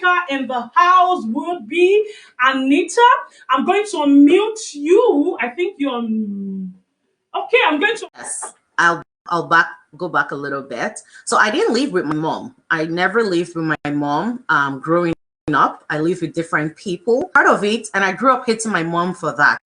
speaker in the house would be Anita. I'm going to unmute you. I think you're on. Okay, I'm going to. Yes, I'll go back a little bit. So I didn't live with my mom. I never lived with my mom. Growing up, I lived with different people. Part of it, and I grew up hating my mom for that,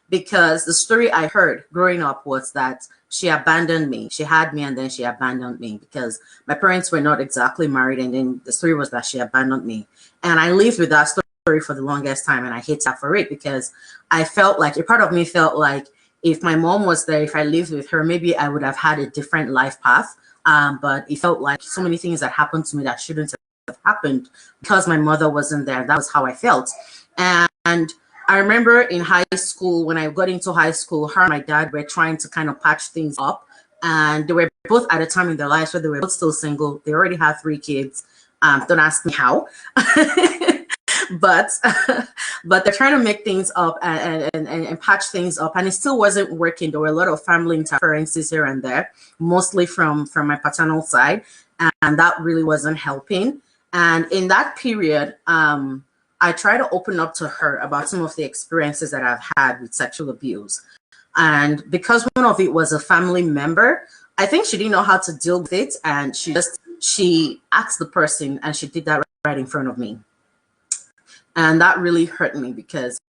because the story I heard growing up was that she abandoned me. She had me and then she abandoned me because my parents were not exactly married. And then the story was that she abandoned me. And I lived with that story for the longest time. And I hate her for it because I felt like a part of me felt like if my mom was there, if I lived with her, maybe I would have had a different life path. But it felt like so many things that happened to me that shouldn't have happened because my mother wasn't there. That was how I felt. And I remember in high school, when I got into high school, her and my dad were trying to kind of patch things up. And they were both at a time in their lives where they were both still single. They already had 3 kids. Don't ask me how. but they're trying to make things up and patch things up. And it still wasn't working. There were a lot of family interferences here and there, mostly from my paternal side. And that really wasn't helping. And in that period, I try to open up to her about some of the experiences that I've had with sexual abuse. And because one of it was a family member, I think she didn't know how to deal with it. And she asked the person, and she did that right in front of me. And that really hurt me because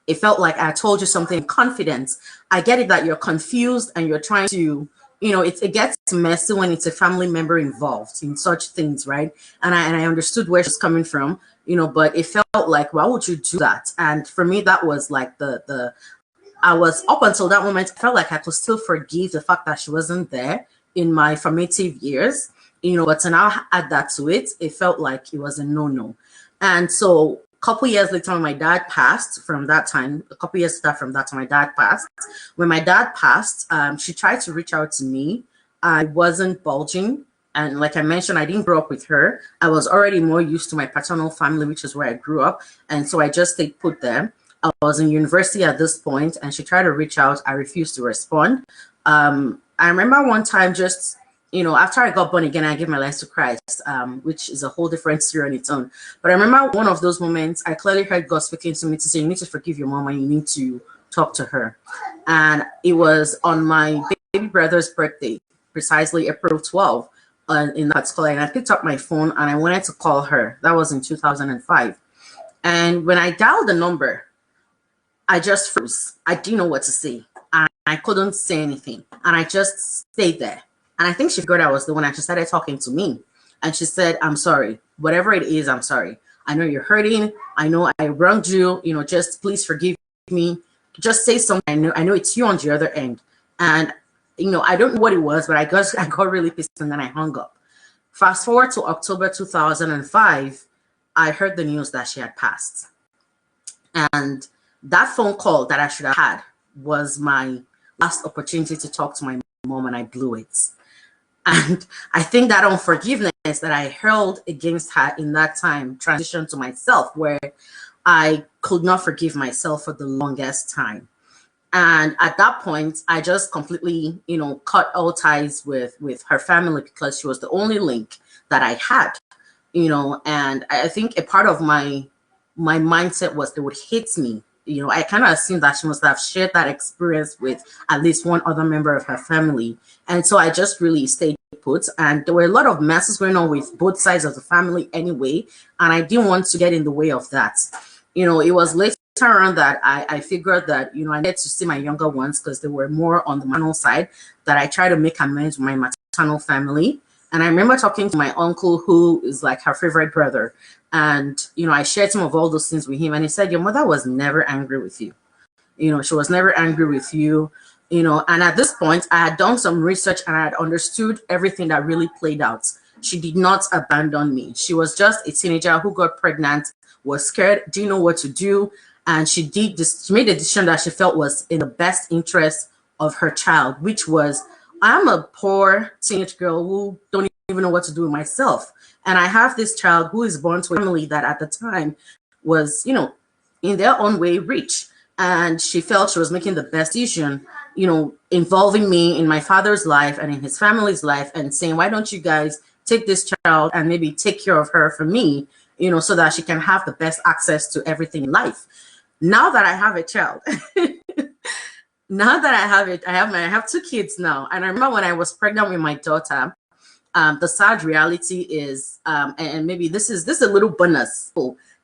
it felt like I told you something in confidence. I get it that you're confused and you're trying to, it gets messy when it's a family member involved in such things, right? And I understood where she's coming from, but it felt like, why would you do that? And for me, that was like I was, up until that moment, I felt like I could still forgive the fact that she wasn't there in my formative years, but to now add that to it, it felt like it was a no-no. And so a couple years later, when my dad passed, from that time, a couple years later from that time, my dad passed. When my dad passed, she tried to reach out to me. I wasn't bulging. And like I mentioned, I didn't grow up with her. I was already more used to my paternal family, which is where I grew up. And so I just stayed put there. I was in university at this point, and she tried to reach out. I refused to respond. I remember one time just, after I got born again, I gave my life to Christ, which is a whole different story on its own. But I remember one of those moments, I clearly heard God speaking to me to say, you need to forgive your mom and you need to talk to her. And it was on my baby brother's birthday, precisely April 12th. In that school, and I picked up my phone and I wanted to call her. That was in 2005. And when I dialed the number, I just froze. I didn't know what to say. And I couldn't say anything. And I just stayed there. And I think she figured I was the one, and she started talking to me. And she said, I'm sorry. Whatever it is, I'm sorry. I know you're hurting. I know I wronged you. Just please forgive me. Just say something. I know it's you on the other end. And I don't know what it was, but I got really pissed, and then I hung up. Fast forward to October 2005, I heard the news that she had passed. And that phone call that I should have had was my last opportunity to talk to my mom, and I blew it. And I think that unforgiveness that I held against her in that time transitioned to myself, where I could not forgive myself for the longest time. And at that point, I just completely, cut all ties with her family because she was the only link that I had, and I think a part of my mindset was they would hate me. I kind of assumed that she must have shared that experience with at least one other member of her family. And so I just really stayed put. And there were a lot of messes going on with both sides of the family anyway. And I didn't want to get in the way of that. It was later around that I figured that, I needed to see my younger ones because they were more on the maternal side, that I tried to make amends with my maternal family. And I remember talking to my uncle, who is like her favorite brother. And, I shared some of all those things with him. And he said, your mother was never angry with you. She was never angry with you. And at this point, I had done some research and I had understood everything that really played out. She did not abandon me. She was just a teenager who got pregnant, was scared, didn't know what to do. And she made a decision that she felt was in the best interest of her child, which was, I'm a poor teenage girl who don't even know what to do with myself. And I have this child who is born to a family that at the time was, in their own way rich. And she felt she was making the best decision, involving me in my father's life and in his family's life, and saying, why don't you guys take this child and maybe take care of her for me, so that she can have the best access to everything in life. Now that I have a child, now that I have it, I have two kids now. And I remember when I was pregnant with my daughter, the sad reality is, and maybe this is a little bonus,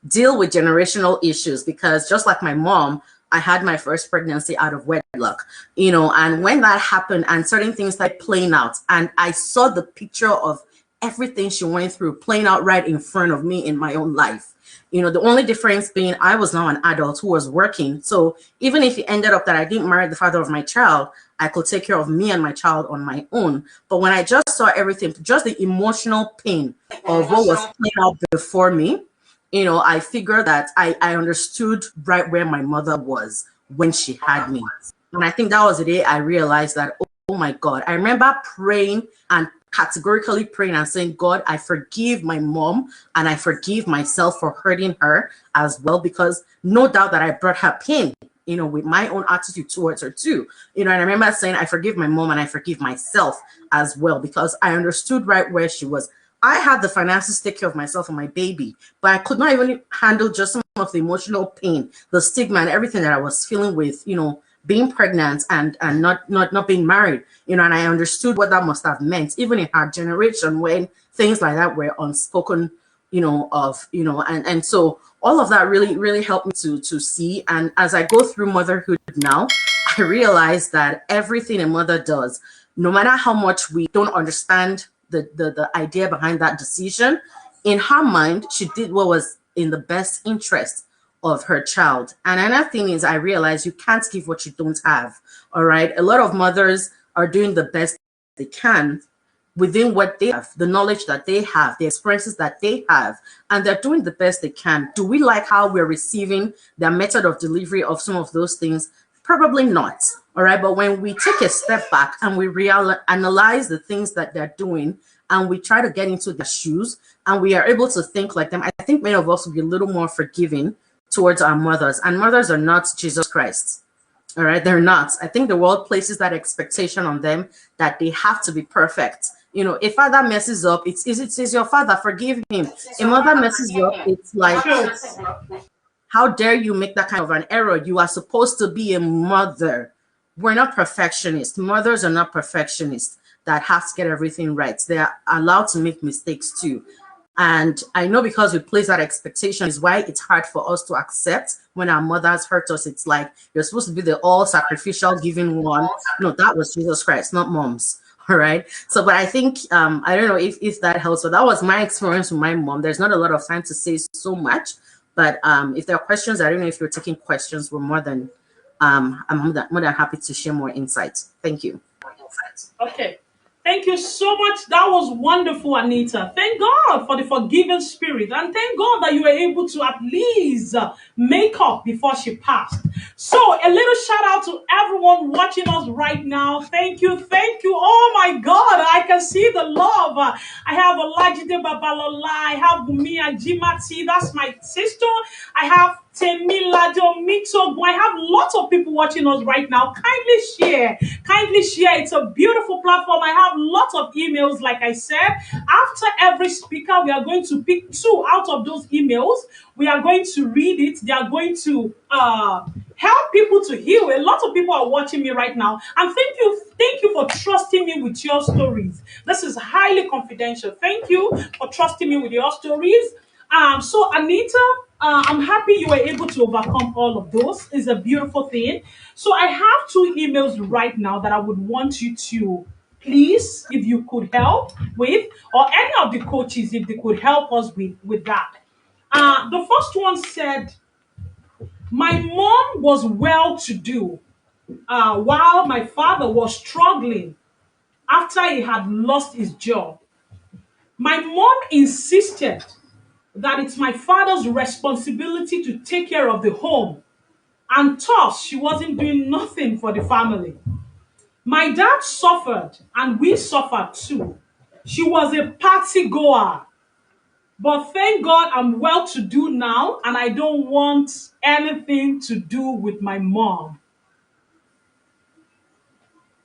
deal with generational issues, because just like my mom, I had my first pregnancy out of wedlock, and when that happened and certain things started playing out, and I saw the picture of everything she went through playing out right in front of me in my own life. The only difference being I was now an adult who was working. So even if it ended up that I didn't marry the father of my child, I could take care of me and my child on my own. But when I just saw everything, just the emotional pain of what was playing out before me, I figured that I understood right where my mother was when she had me. And I think that was the day I realized that, oh my God, I remember praying and categorically praying and saying, God, I forgive my mom and I forgive myself for hurting her as well, because no doubt that I brought her pain, with my own attitude towards her too. And I remember saying, I forgive my mom and I forgive myself as well, because I understood right where she was. I had the finances to take care of myself and my baby, but I could not even handle just some of the emotional pain, the stigma and everything that I was feeling with, being pregnant and not being married, and I understood what that must have meant, even in our generation when things like that were unspoken, and so all of that really, really helped me to see. And as I go through motherhood now, I realize that everything a mother does, no matter how much we don't understand the idea behind that decision, in her mind, she did what was in the best interest of her child. And another thing is, I realize you can't give what you don't have. All right. A lot of mothers are doing the best they can within what they have, the knowledge that they have, the experiences that they have, and they're doing the best they can. Do we like how we're receiving their method of delivery of some of those things? Probably not. All right. But when we take a step back and we analyze the things that they're doing, and we try to get into their shoes, and we are able to think like them, I think many of us will be a little more forgiving towards our mothers. And mothers are not Jesus Christ. All right, they're not. I think the world places that expectation on them that they have to be perfect. If father messes up, it says your father, forgive him. A mother messes up, it's like, how dare you make that kind of an error? You are supposed to be a mother. We're not perfectionists. Mothers are not perfectionists that have to get everything right. They are allowed to make mistakes too. And I know, because we place that expectation, is why it's hard for us to accept when our mothers hurt us. It's like, you're supposed to be the all sacrificial giving one. No, that was Jesus Christ, not moms. All right. So, but I think, I don't know if that helps, but that was my experience with my mom. There's not a lot of time to say so much, but if there are questions, I don't know if you're taking questions. We're I'm more than happy to share more insights. Thank you. Okay. Thank you so much. That was wonderful, Anita. Thank God for the forgiving spirit. And thank God that you were able to at least make up before she passed. So, a little shout out to everyone watching us right now. Thank you. Thank you. Oh my God. I can see the love. I have Olajide Babalola. I have Bumia Jimati. That's my sister. I have Temilado Mito. I have lots of people watching us right now. Kindly share. Kindly share. It's a beautiful platform. I have lots of emails, like I said. After every speaker, we are going to pick two out of those emails. We are going to read it. They are going to help people to heal. A lot of people are watching me right now. And thank you for trusting me with your stories. This is highly confidential. Thank you for trusting me with your stories. So Anita, I'm happy you were able to overcome all of those. It's a beautiful thing. So I have two emails right now that I would want you to please, if you could help with, or any of the coaches, if they could help us with that. The first one said, my mom was well to do while my father was struggling after he had lost his job. My mom insisted that it's my father's responsibility to take care of the home, and thus she wasn't doing nothing for the family. My dad suffered and we suffered too. She was a party goer. But thank God I'm well to do now and I don't want anything to do with my mom.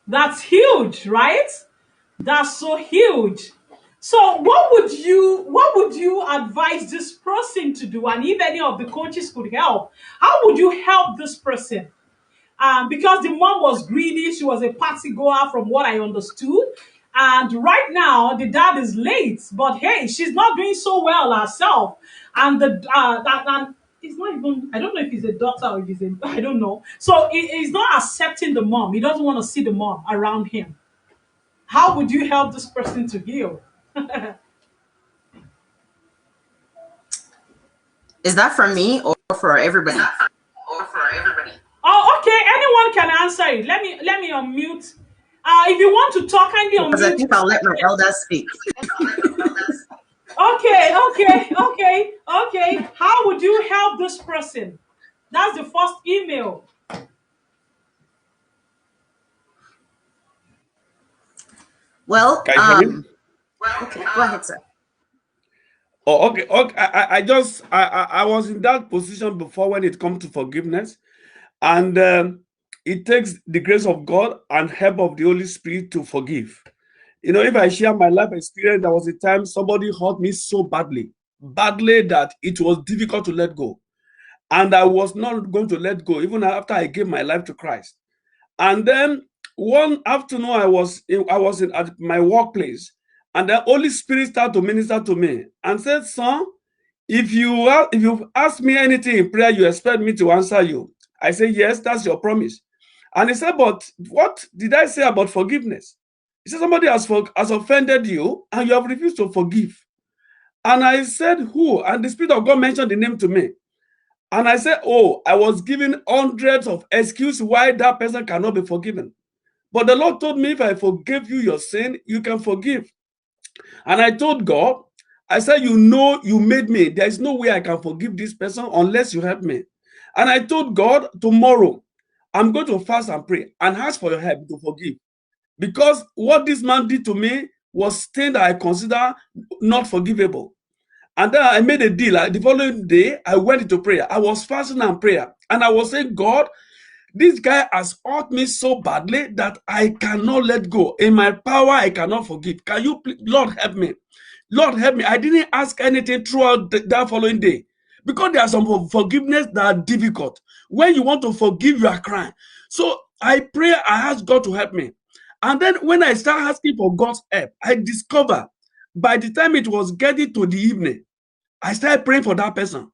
That's huge, right? That's so huge. So what would you advise this person to do? And if any of the coaches could help, how would you help this person? Because the mom was greedy, she was a party goer from what I understood. And right now the dad is late, but hey, she's not doing so well herself. And and it's not even, I don't know if he's a daughter or if he's a, I don't know. So he's not accepting the mom. He doesn't want to see the mom around him. How would you help this person to heal? Is that for me or for everybody? Oh, okay. Anyone can answer it. Let me unmute. If you want to talk, kindly Because I unmute. think I'll let my elders speak. Okay, okay, okay, okay. How would you help this person? That's the first email. Well, Can you hear me? okay, go ahead, sir. Oh, okay. Okay. I was in that position before when it comes to forgiveness, and it takes the grace of God and help of the Holy Spirit to forgive. You know, if I share my life experience, there was a time somebody hurt me so badly that it was difficult to let go, and I was not going to let go even after I gave my life to Christ. And then one afternoon, I was in at my workplace, and the Holy Spirit started to minister to me and said, "Son, if you ask me anything in prayer, you expect me to answer you." I said, "Yes, that's your promise." And he said, "But what did I say about forgiveness?" He said, "Somebody has offended you, and you have refused to forgive." And I said, "Who?" And the Spirit of God mentioned the name to me. And I said, "Oh, I was given hundreds of excuses why that person cannot be forgiven. But the Lord told me, if I forgave you your sin, you can forgive." And I told God, I said, "You know, you made me. There is no way I can forgive this person unless you help me." And I told God, tomorrow, I'm going to fast and pray and ask for your help to forgive. Because what this man did to me was thing that I consider not forgivable. And then I made a deal. The following day, I went into prayer. I was fasting and prayer. And I was saying, "God, this guy has hurt me so badly that I cannot let go. In my power, I cannot forgive. Can you, please, Lord, help me? Lord, help me." I didn't ask anything throughout that following day because there are some forgiveness that are difficult. When you want to forgive, you are crying. So I pray, I ask God to help me. And then when I start asking for God's help, I discover by the time it was getting to the evening, I started praying for that person.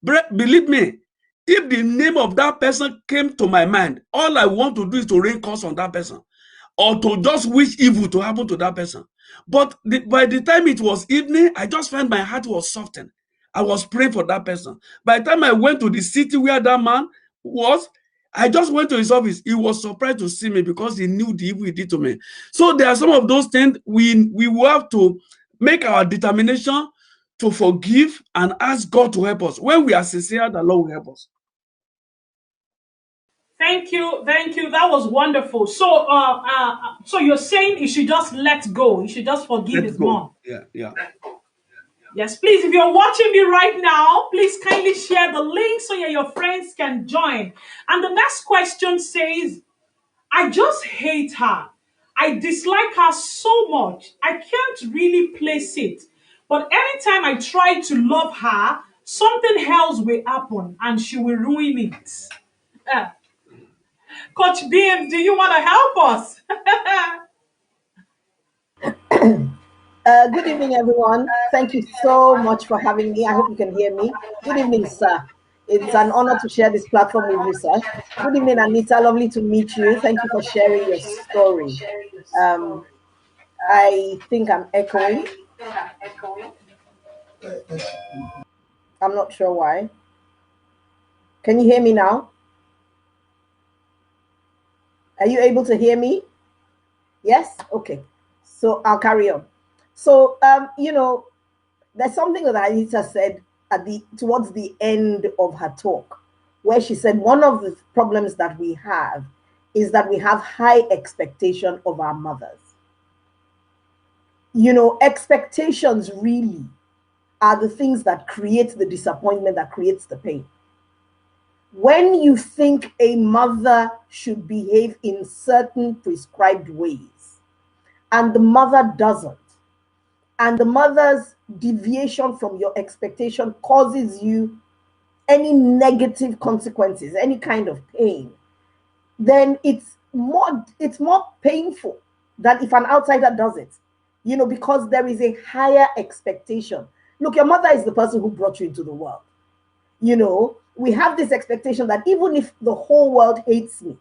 Believe me, if the name of that person came to my mind, all I want to do is to rain curse on that person or to just wish evil to happen to that person. But by the time it was evening, I just found my heart was softened. I was praying for that person. By the time I went to the city where that man was, I just went to his office. He was surprised to see me because he knew the evil he did to me. So there are some of those things we will have to make our determination to forgive and ask God to help us. When we are sincere, the Lord will help us. Thank you, thank you. That was wonderful. So you're saying he should just let go. He should just forgive Let's his go. mom. Yeah, yeah. Yes, please. If you're watching me right now, please kindly share the link so your friends can join. And the next question says, "I just hate her. I dislike her so much. I can't really place it. But anytime I try to love her, something else will happen and she will ruin it." Uh, Coach Beam, do you want to help us? Good evening, everyone. Thank you so much for having me. I hope you can hear me. Good evening, sir. It's an honor to share this platform with you, sir. Good evening, Anita. Lovely to meet you. Thank you for sharing your story. Um, I think I'm echoing. I'm not sure why. Can you hear me now? Are you able to hear me? Yes? Okay. So I'll carry on. So, there's something that Anita said at the towards the end of her talk, where she said one of the problems that we have is that we have high expectation of our mothers. Expectations really are the things that create the disappointment, that creates the pain. When you think a mother should behave in certain prescribed ways and the mother doesn't, and the mother's deviation from your expectation causes you any negative consequences, any kind of pain, then it's more painful than if an outsider does it, because there is a higher expectation. Look, your mother is the person who brought you into the world. We have this expectation that even if the whole world hates me,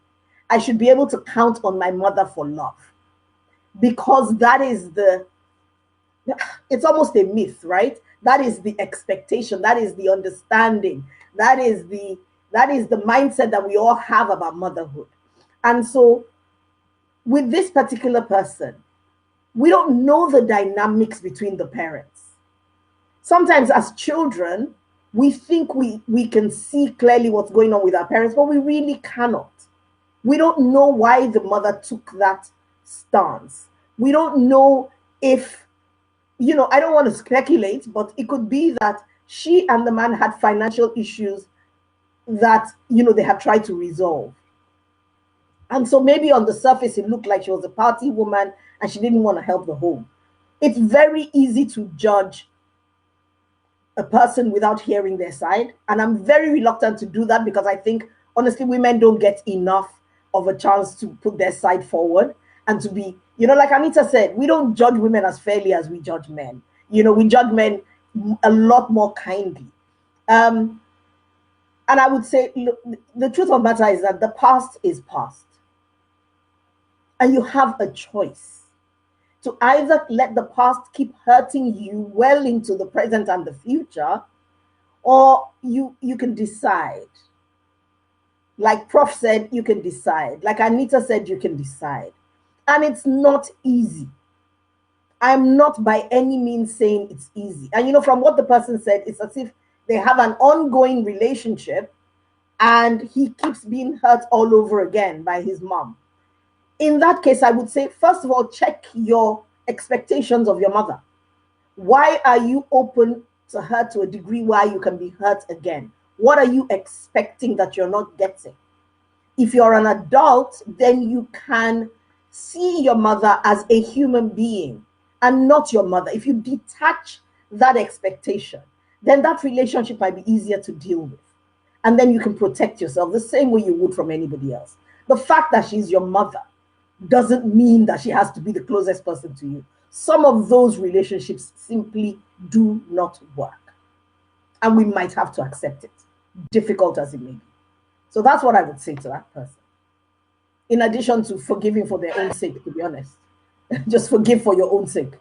I should be able to count on my mother for love, because it's almost a myth, right? That is the expectation, that is the understanding, that is the mindset that we all have about motherhood. And so with this particular person, we don't know the dynamics between the parents. Sometimes as children, we think we can see clearly what's going on with our parents, but we really cannot. We don't know why the mother took that stance. We don't know if, I don't want to speculate, but it could be that she and the man had financial issues that, they have tried to resolve. And so maybe on the surface, it looked like she was a party woman and she didn't want to help the home. It's very easy to judge a person without hearing their side. And I'm very reluctant to do that, because I think, honestly, women don't get enough of a chance to put their side forward and to be, like Anita said, we don't judge women as fairly as we judge men. We judge men a lot more kindly. And I would say, look, the truth of the matter is that the past is past. And you have a choice to either let the past keep hurting you well into the present and the future, or you can decide. Like Prof said, you can decide. Like Anita said, you can decide. And it's not easy. I'm not by any means saying it's easy. And from what the person said, it's as if they have an ongoing relationship and he keeps being hurt all over again by his mom. In that case, I would say, first of all, check your expectations of your mother. Why are you open to her to a degree where you can be hurt again? What are you expecting that you're not getting? If you're an adult, then you can see your mother as a human being and not your mother. If you detach that expectation, then that relationship might be easier to deal with. And then you can protect yourself the same way you would from anybody else. The fact that she's your mother doesn't mean that she has to be the closest person to you. Some of those relationships simply do not work. And we might have to accept it, difficult as it may be. So that's what I would say to that person. In addition to forgiving for their own sake, to be honest. Just forgive for your own sake.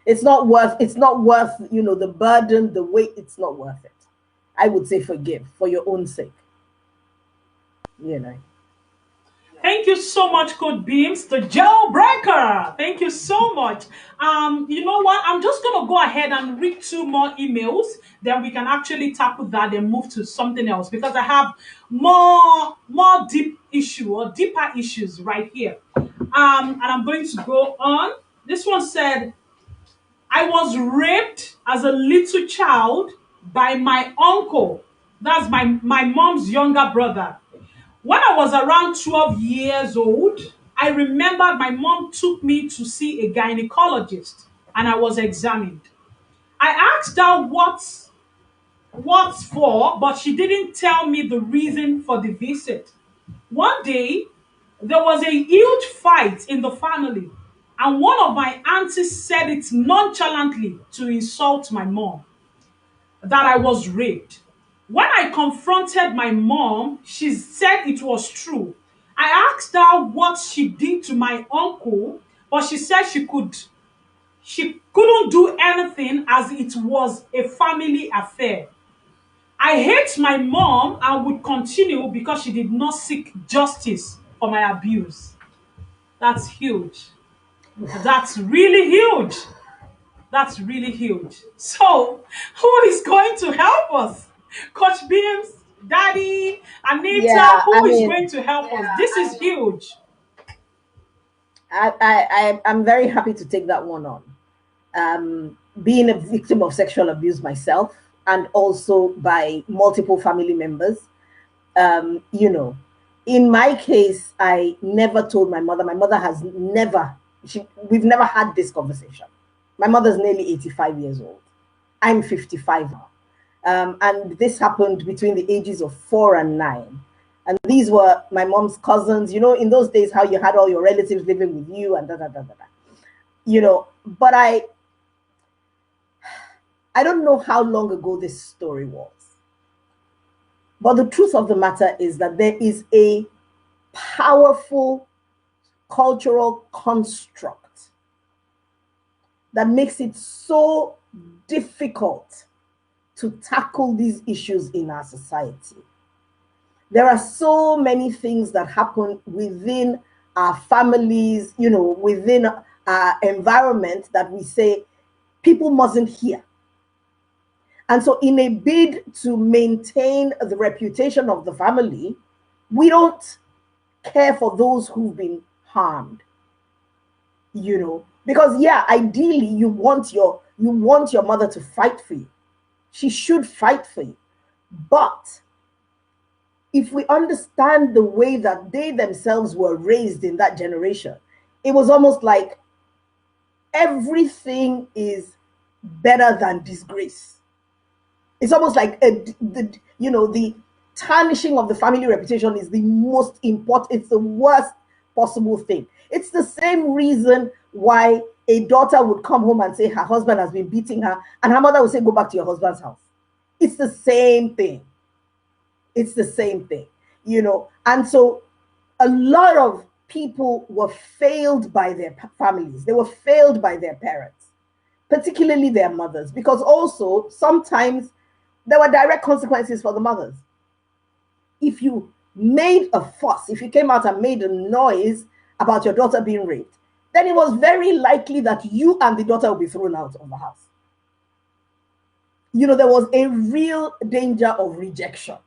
It's not worth, the burden, the weight, it's not worth it. I would say forgive for your own sake. Thank you so much, Code Beams, the jailbreaker. Thank you so much. You know what? I'm just gonna go ahead and read 2 more emails. Then we can actually tackle that and move to something else, because I have more deeper issues right here. And I'm going to go on. This one said, I was raped as a little child by my uncle. That's my mom's younger brother. When I was around 12 years old, I remembered my mom took me to see a gynecologist and I was examined. I asked her what's for, but she didn't tell me the reason for the visit. One day, there was a huge fight in the family, and one of my aunties said it nonchalantly to insult my mom, that I was raped. When I confronted my mom, she said it was true. I asked her what she did to my uncle, but she said she couldn't do anything as it was a family affair. I hate my mom and would continue because she did not seek justice for my abuse. That's huge. That's really huge. That's really huge. So, who is going to help us? Coach Beams, Daddy, Anita, Yeah, who is going to help us? This is huge. I'm very happy to take that one on. Being a victim of sexual abuse myself, and also by multiple family members, in my case, I never told my mother. My mother has never, we've never had this conversation. My mother's nearly 85 years old. I'm 55 now. And this happened between the ages of 4 and 9. And these were my mom's cousins. You know, in those days, how you had all your relatives living with you and da da da da da. You know, but I don't know how long ago this story was. But the truth of the matter is that there is a powerful cultural construct that makes it so difficult to tackle these issues in our society. There are so many things that happen within our families, you know, within our environment that we say people mustn't hear. And so in a bid to maintain the reputation of the family, we don't care for those who've been harmed, you know, because yeah, ideally you want your mother to fight for you. She should fight for you. But if we understand the way that they themselves were raised in that generation, it was almost like everything is better than disgrace. It's almost like the tarnishing of the family reputation is the most important. It's the worst possible thing. It's the same reason why a daughter would come home and say her husband has been beating her, and her mother would say, "Go back to your husband's house." It's the same thing. It's the same thing, you know. And so a lot of people were failed by their families. They were failed by their parents, particularly their mothers, because also sometimes there were direct consequences for the mothers. If you made a fuss, if you came out and made a noise about your daughter being raped, then it was very likely that you and the daughter would be thrown out of the house. You know, there was a real danger of rejection.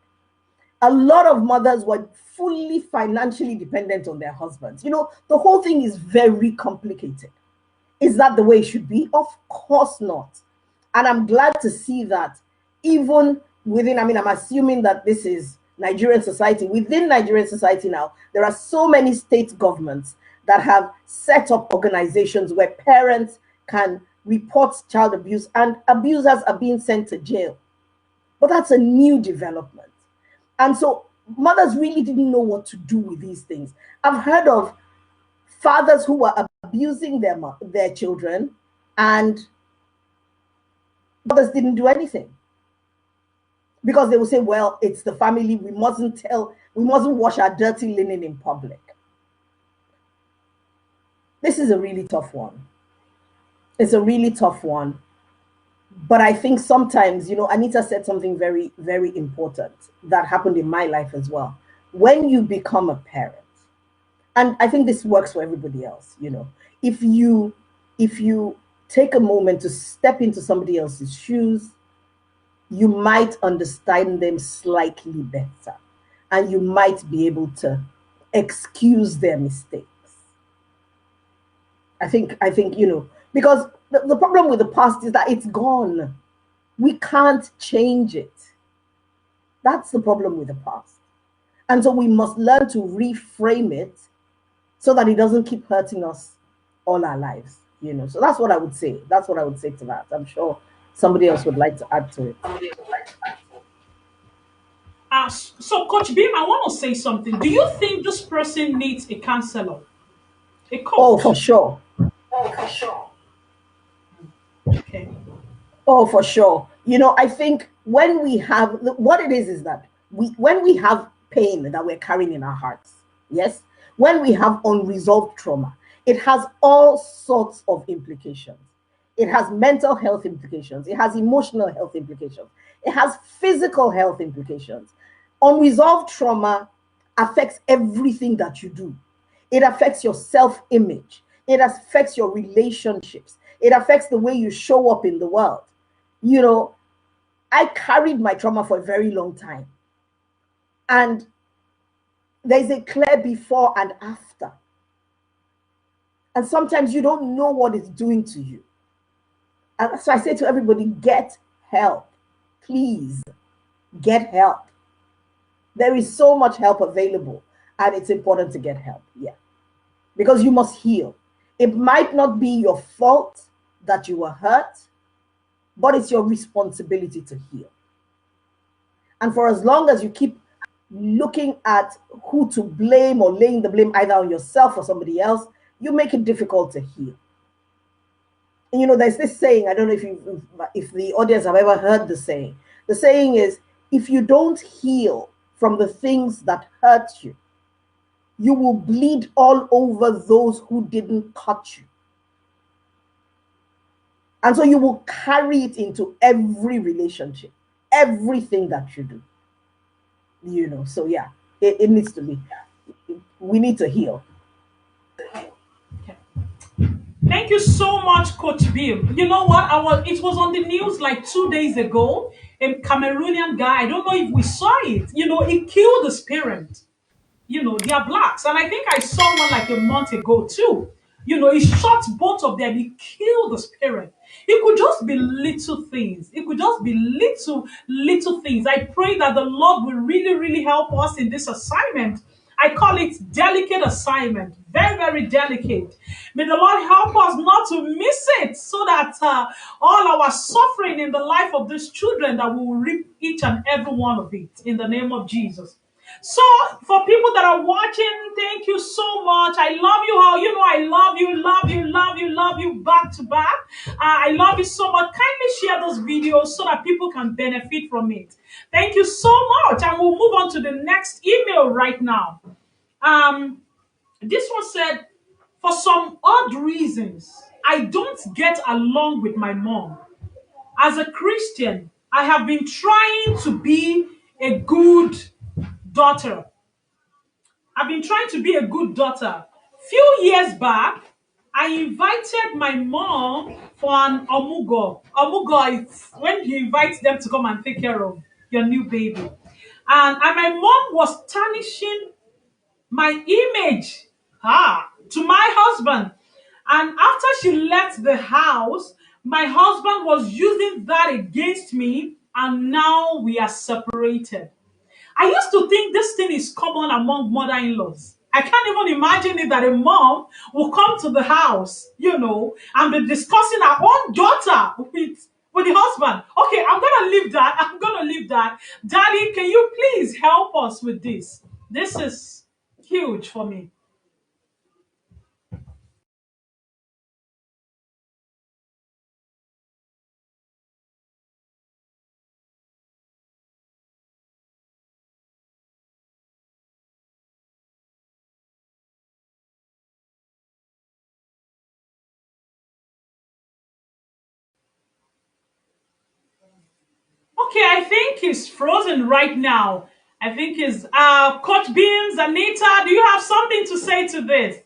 A lot of mothers were fully financially dependent on their husbands. You know, the whole thing is very complicated. Is that the way it should be? Of course not. And I'm glad to see that even within, I mean, I'm assuming that this is Nigerian society. Within Nigerian society now, there are so many state governments that have set up organizations where parents can report child abuse and abusers are being sent to jail. But that's a new development. And so mothers really didn't know what to do with these things. I've heard of fathers who were abusing their children and mothers didn't do anything because they will say, well, it's the family, we mustn't wash our dirty linen in public. This is a really tough one. It's a really tough one. But I think sometimes, you know, Anita said something very, very important that happened in my life as well. When you become a parent, and I think this works for everybody else, you know, if you take a moment to step into somebody else's shoes, you might understand them slightly better, and you might be able to excuse their mistakes. I think, you know, because the problem with the past is that it's gone. We can't change it. That's the problem with the past. And so we must learn to reframe it so that it doesn't keep hurting us all our lives, you know. So that's what I would say. That's what I would say to that. I'm sure somebody else would like to add to it. So, Coach Beam, I want to say something. Do you think this person needs a counselor, a Oh, for coach? sure. Okay. Oh, for sure. You know, I think when we have what it is that when we have pain that we're carrying in our hearts, yes, when we have unresolved trauma, it has all sorts of implications. It has mental health implications, it has emotional health implications, it has physical health implications. Unresolved trauma affects everything that you do. It affects your self-image, it affects your relationships, it affects the way you show up in the world. You know, I carried my trauma for a very long time. And there's a clear before and after. And sometimes you don't know what it's doing to you. And so I say to everybody, get help. Please get help. There is so much help available, and it's important to get help. Yeah. Because you must heal. It might not be your fault, that you were hurt, but it's your responsibility to heal. And for as long as you keep looking at who to blame or laying the blame either on yourself or somebody else, you make it difficult to heal. And you know, there's this saying, I don't know if the audience have ever heard the saying. The saying is, if you don't heal from the things that hurt you, you will bleed all over those who didn't cut you. And so you will carry it into every relationship, everything that you do. You know, so yeah, it needs to be, we need to heal. Thank you so much, Coach Bill. You know what? It was on the news like 2 days ago. A Cameroonian guy, I don't know if we saw it, you know, he killed his parent. You know, they are blacks. And I think I saw one like a month ago too. You know, he shot both of them, he killed his parent. It could just be little things. It could just be little things. I pray that the Lord will really, really help us in this assignment. I call it delicate assignment. Very, very delicate. May the Lord help us not to miss it so that all our suffering in the life of these children, that we will reap each and every one of it in the name of Jesus. So, for people that are watching, thank you so much. I love you all. You know, I love you back to back. I love you so much. Kindly share this video so that people can benefit from it. Thank you so much. And we'll move on to the next email right now. This one said, for some odd reasons, I don't get along with my mom. As a Christian, I have been trying to be a good daughter. I've been trying to be a good daughter. Few years back, I invited my mom for an omugo. Omugo is when you invite them to come and take care of your new baby. And my mom was tarnishing my image to my husband. And after she left the house, my husband was using that against me, and now we are separated. I used to think this thing is common among mother-in-laws. I can't even imagine it that a mom will come to the house, you know, and be discussing her own daughter with the husband. Okay, I'm gonna leave that. I'm gonna leave that. Daddy, can you please help us with this? This is huge for me. Okay, I think he's frozen right now. I think he's Coach Beans, Anita, do you have something to say to this?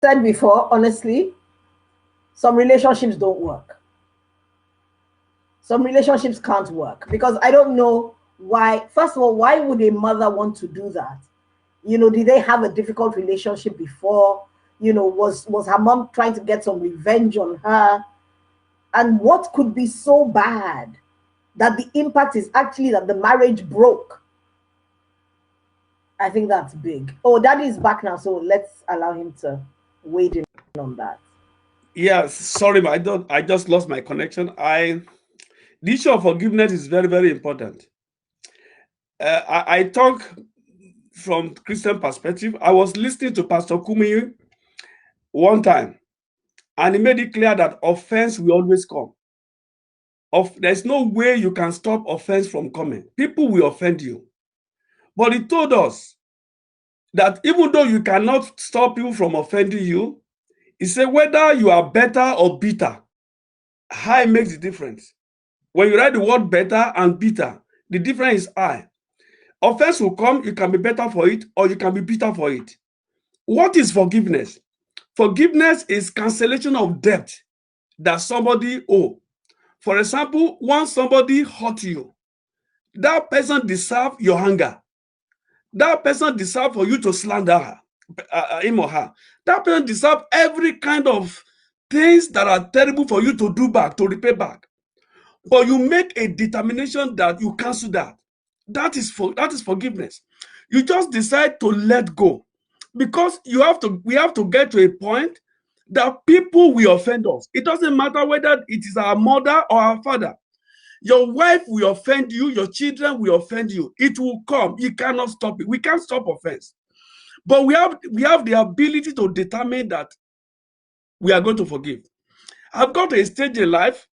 Said before, honestly, some relationships don't work. Some relationships can't work because I don't know why. First of all, why would a mother want to do that? You know, did they have a difficult relationship before? You know, was her mom trying to get some revenge on her? And what could be so bad that the impact is actually that the marriage broke? I think that's big. Oh, Daddy is back now, so let's allow him to wade in on that. Yes, sorry, but I just lost my connection. The issue of forgiveness is very, very important. I talk from Christian perspective. I was listening to Pastor Kumi one time, and he made it clear that offense will always come. There's no way you can stop offense from coming. People will offend you. But he told us that even though you cannot stop people from offending you, he said whether you are better or bitter, high makes the difference. When you write the word better and bitter, the difference is high. Offense will come, you can be better for it, or you can be bitter for it. What is forgiveness? Forgiveness is cancellation of debt that somebody owe. For example, once somebody hurt you, that person deserves your anger. That person deserves for you to slander her, him or her. That person deserves every kind of things that are terrible for you to do back, to repay back. But you make a determination that you cancel that. That is forgiveness. You just decide to let go. Because we have to get to a point that people will offend us. It doesn't matter whether it is our mother or our father. Your wife will offend you, your children will offend you. It will come. You cannot stop it. We can't stop offense. But we have the ability to determine that we are going to forgive. I've got to a stage in life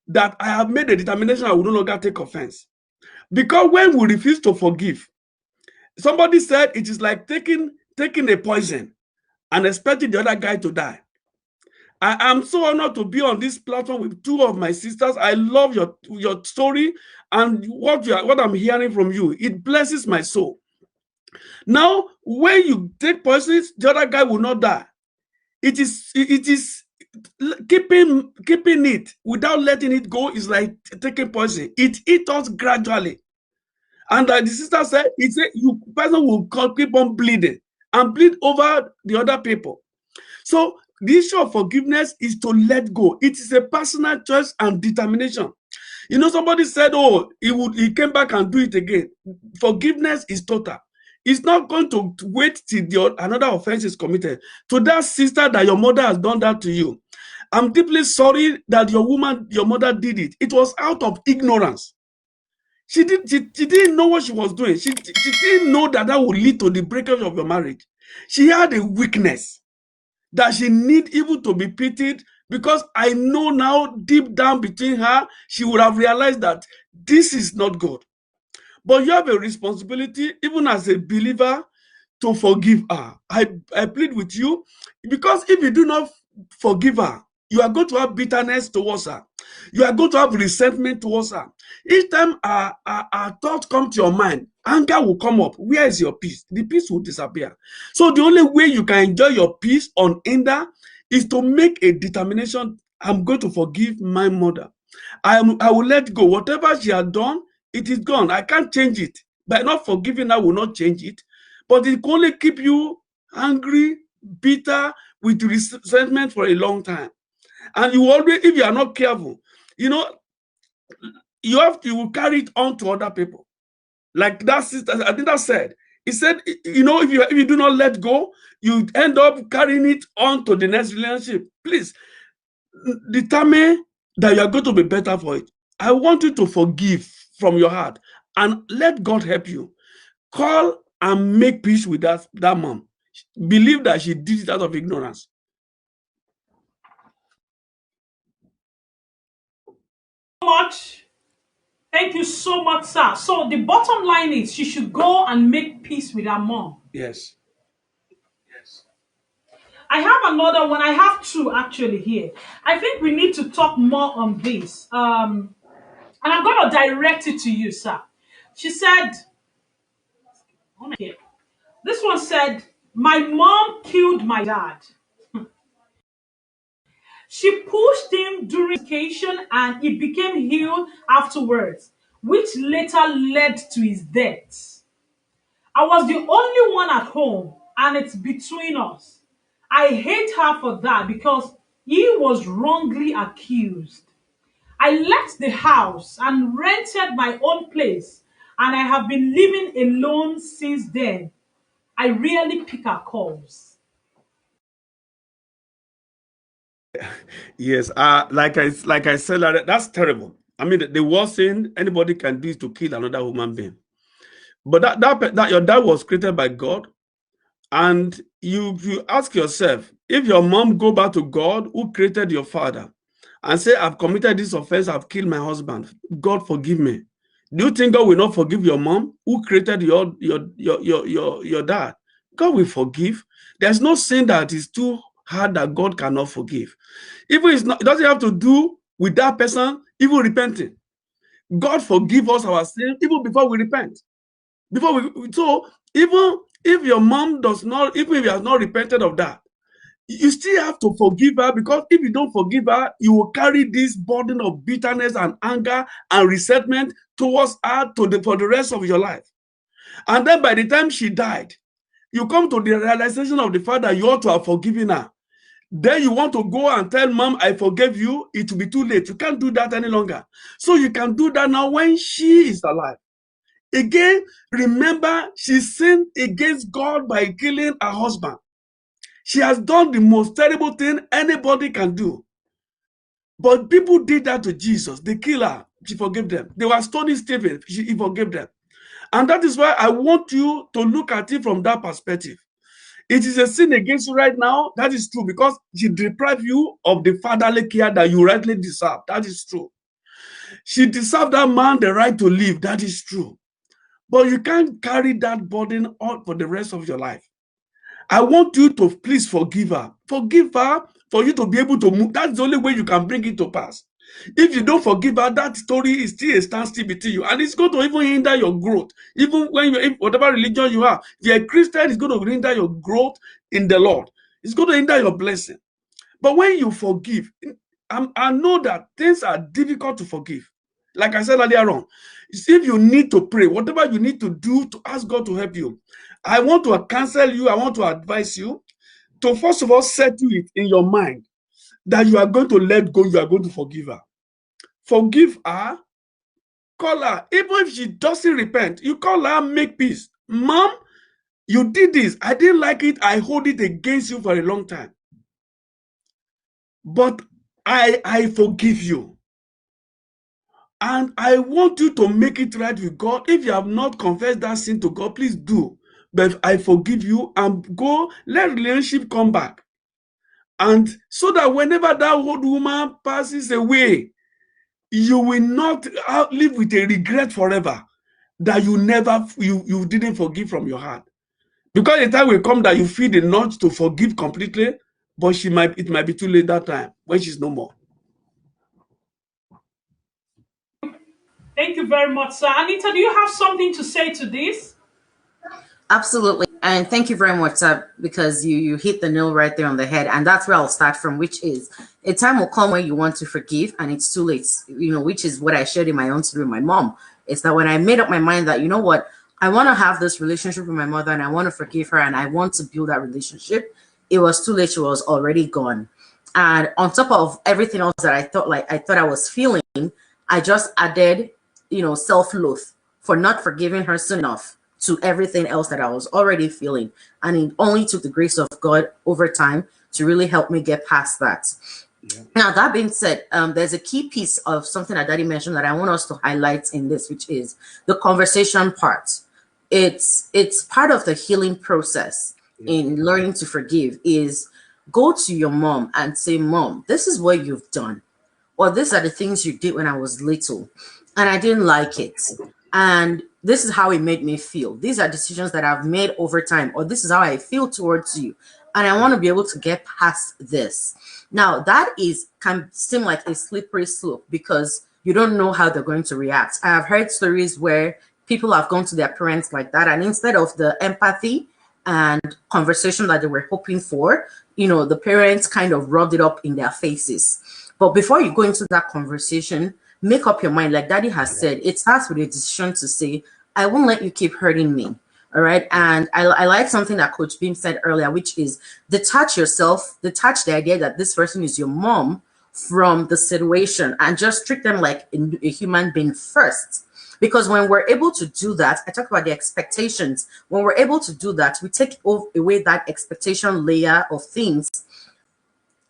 that I have made a determination I will no longer take offense. Because when we refuse to forgive, somebody said it is like taking a poison and expecting the other guy to die. I am so honored to be on this platform with two of my sisters. I love your story and what I'm hearing from you. It blesses my soul. Now, when you take poisons, the other guy will not die. It is keeping it without letting it go is like taking poison. It eats us gradually. And the sister said, you person will keep on bleeding and bleed over the other people. So the issue of forgiveness is to let go. It is a personal choice and determination. You know, somebody said, oh, he came back and do it again. Forgiveness is total. It's not going to wait till another offense is committed. To that sister that your mother has done that to you, I'm deeply sorry that your mother did it. It was out of ignorance. She didn't know what she was doing. She didn't know that would lead to the breakup of your marriage. She had a weakness that she need even to be pitied, because I know now deep down between her, she would have realized that this is not good. But you have a responsibility, even as a believer, to forgive her. I plead with you, because if you do not forgive her, you are going to have bitterness towards her. You are going to have resentment towards her. Each time our thoughts come to your mind, anger will come up. Where is your peace? The peace will disappear. So the only way you can enjoy your peace unhindered is to make a determination. I'm going to forgive my mother. I will let go. Whatever she has done, it is gone. I can't change it. By not forgiving, I will not change it. But it can only keep you angry, bitter, with resentment for a long time. And you always, if you are not careful, you know, you will carry it on to other people. Like that sister, I think that said, he said, you know, if you do not let go, you end up carrying it on to the next relationship. Please determine that you are going to be better for it. I want you to forgive from your heart and let God help you. Call and make peace with that mom. Believe that she did it out of ignorance. Much. Thank you so much, sir. So the bottom line is she should go and make peace with her mom. Yes. I have another one. I have two actually here. I think we need to talk more on this. And I'm going to direct it to you, sir. She said, this one said, my mom killed my dad. She pushed him during education and he became healed afterwards, which later led to his death. I was the only one at home and it's between us. I hate her for that because he was wrongly accused. I left the house and rented my own place, and I have been living alone since then. I rarely pick her calls. Yes, like I said, that's terrible. I mean, the worst thing anybody can do is to kill another human being. But that your dad was created by God, and you ask yourself, if your mom go back to God who created your father and say, I've committed this offense, I've killed my husband, God forgive me. Do you think God will not forgive your mom who created your dad? God will forgive. There's no sin that is too hard that God cannot forgive. Even it doesn't have to do with that person even repenting. God forgive us our sin even before we repent. So even if your mom does not, even if you have not repented of that, you still have to forgive her, because if you don't forgive her, you will carry this burden of bitterness and anger and resentment towards her for the rest of your life. And then by the time she died, you come to the realization of the fact that you ought to have forgiven her. Then you want to go and tell mom, I forgive you. It will be too late. You can't do that any longer. So you can do that now when she is alive. Again, remember, she sinned against God by killing her husband. She has done the most terrible thing anybody can do. But people did that to Jesus. They killed her. She forgave them. They were stoning Stephen. He forgave them. And that is why I want you to look at it from that perspective. It is a sin against you right now. That is true, because she deprived you of the fatherly care that you rightly deserve. That is true. She deserved that man the right to live. That is true. But you can't carry that burden on for the rest of your life. I want you to please forgive her. Forgive her for you to be able to move. That's the only way you can bring it to pass. If you don't forgive her, that story is still a standstill between you, and it's going to even hinder your growth. Even when you, whatever religion you are, if you're a Christian, it's going to hinder your growth in the Lord. It's going to hinder your blessing. But when you forgive, I know that things are difficult to forgive. Like I said earlier on, if you need to pray, whatever you need to do to ask God to help you, I want to counsel you, I want to advise you to first of all settle it in your mind that you are going to let go, you are going to forgive her. Forgive her, call her. Even if she doesn't repent, you call her, make peace. Mom, you did this. I didn't like it. I hold it against you for a long time. But I forgive you. And I want you to make it right with God. If you have not confessed that sin to God, please do. But I forgive you, and go, let relationship come back. And so that whenever that old woman passes away, you will not live with a regret forever that you didn't forgive from your heart. Because the time will come that you feel the nudge to forgive completely, but it might be too late that time when she's no more. Thank you very much, sir. Anita, do you have something to say to this? Absolutely. And thank you very much, sir, because you hit the nail right there on the head. And that's where I'll start from, which is a time will come when you want to forgive and it's too late, which is what I shared in my own story with my mom. It's that when I made up my mind that, you know what, I want to have this relationship with my mother and I want to forgive her and I want to build that relationship, it was too late. She was already gone. And on top of everything else that I thought I was feeling, I just added, self-loath for not forgiving her soon enough to everything else that I was already feeling. And it only took the grace of God over time to really help me get past that. Yeah. Now, that being said, there's a key piece of something that Daddy mentioned that I want us to highlight in this, which is the conversation part. It's part of the healing process in learning to forgive is go to your mom and say, Mom, this is what you've done. Or these are the things you did when I was little and I didn't like it. And this is how it made me feel. These are decisions that I've made over time, or this is how I feel towards you. And I want to be able to get past this. Now, that can seem like a slippery slope because you don't know how they're going to react. I have heard stories where people have gone to their parents like that, and instead of the empathy and conversation that they were hoping for, the parents kind of rubbed it up in their faces. But before you go into that conversation, make up your mind. Like Daddy has said, it starts with a decision to say, I won't let you keep hurting me. All right. And I like something that Coach Beam said earlier, which is detach yourself, detach the idea that this person is your mom from the situation and just treat them like a human being first. Because when we're able to do that, I talk about the expectations. When we're able to do that, we take away that expectation layer of things.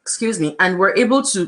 Excuse me, and we're able to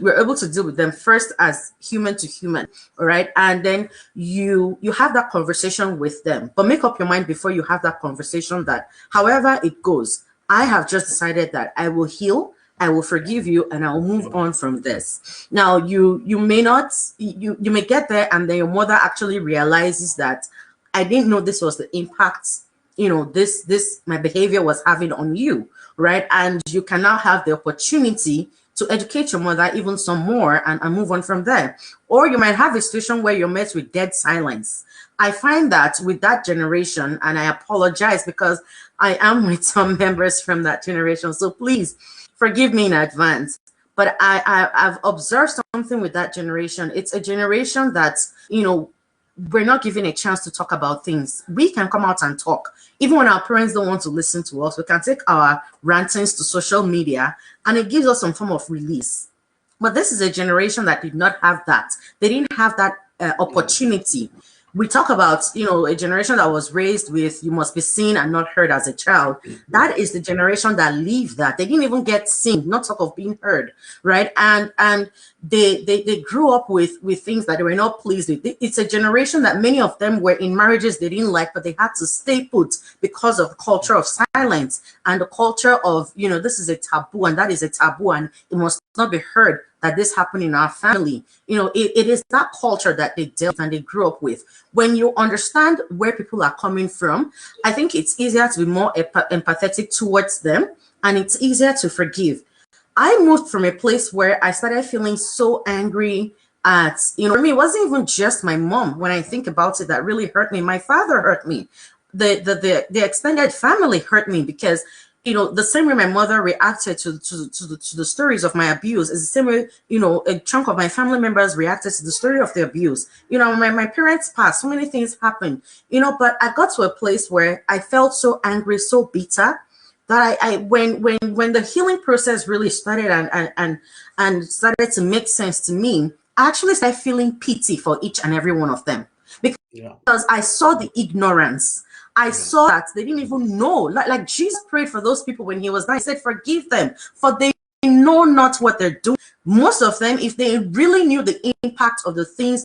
deal with them first as human to human. All right. And then you have that conversation with them, but make up your mind before you have that conversation that however it goes, I have just decided that I will heal, I will forgive you, and I'll move on from this. Now you may not, you may get there and then your mother actually realizes that I didn't know this was the impact this my behavior was having on you, right? And you can now have the opportunity to educate your mother even some more and move on from there. Or you might have a situation where you're met with dead silence. I find that with that generation, and I apologize because I am with some members from that generation, so please forgive me in advance. But I've observed something with that generation. It's a generation that's, we're not given a chance to talk about things. We can come out and talk. Even when our parents don't want to listen to us, we can take our rantings to social media and it gives us some form of release. But this is a generation that did not have that. They didn't have that opportunity. we talk about, you know, a generation that was raised with you must be seen and not heard as a child. That is the generation that lived that. They didn't even get seen, not talk of being heard, right? And they grew up with things that they were not pleased with. It's a generation that many of them were in marriages they didn't like, but they had to stay put because of the culture of silence and the culture of, you know, this is a taboo and that is a taboo and it must not be heard that this happened in our family. You know, it is that culture that they dealt and they grew up with. When you understand where people are coming from, I think it's easier to be more empathetic towards them, and it's easier to forgive. I moved from a place where I started feeling so angry at, you know, for me, it wasn't even just my mom. When I think about it, that really hurt me. My father hurt me. The extended family hurt me because, you know, the same way my mother reacted to the stories of my abuse is the same way, you know, a chunk of my family members reacted to the story of the abuse. You know, my parents passed, so many things happened, you know, but I got to a place where I felt so angry, so bitter that when the healing process really started and started to make sense to me, I actually started feeling pity for each and every one of them because I saw the ignorance. I saw that they didn't even know. Like Jesus prayed for those people when he was dying. He said, forgive them, for they know not what they're doing. Most of them, if they really knew the impact of the things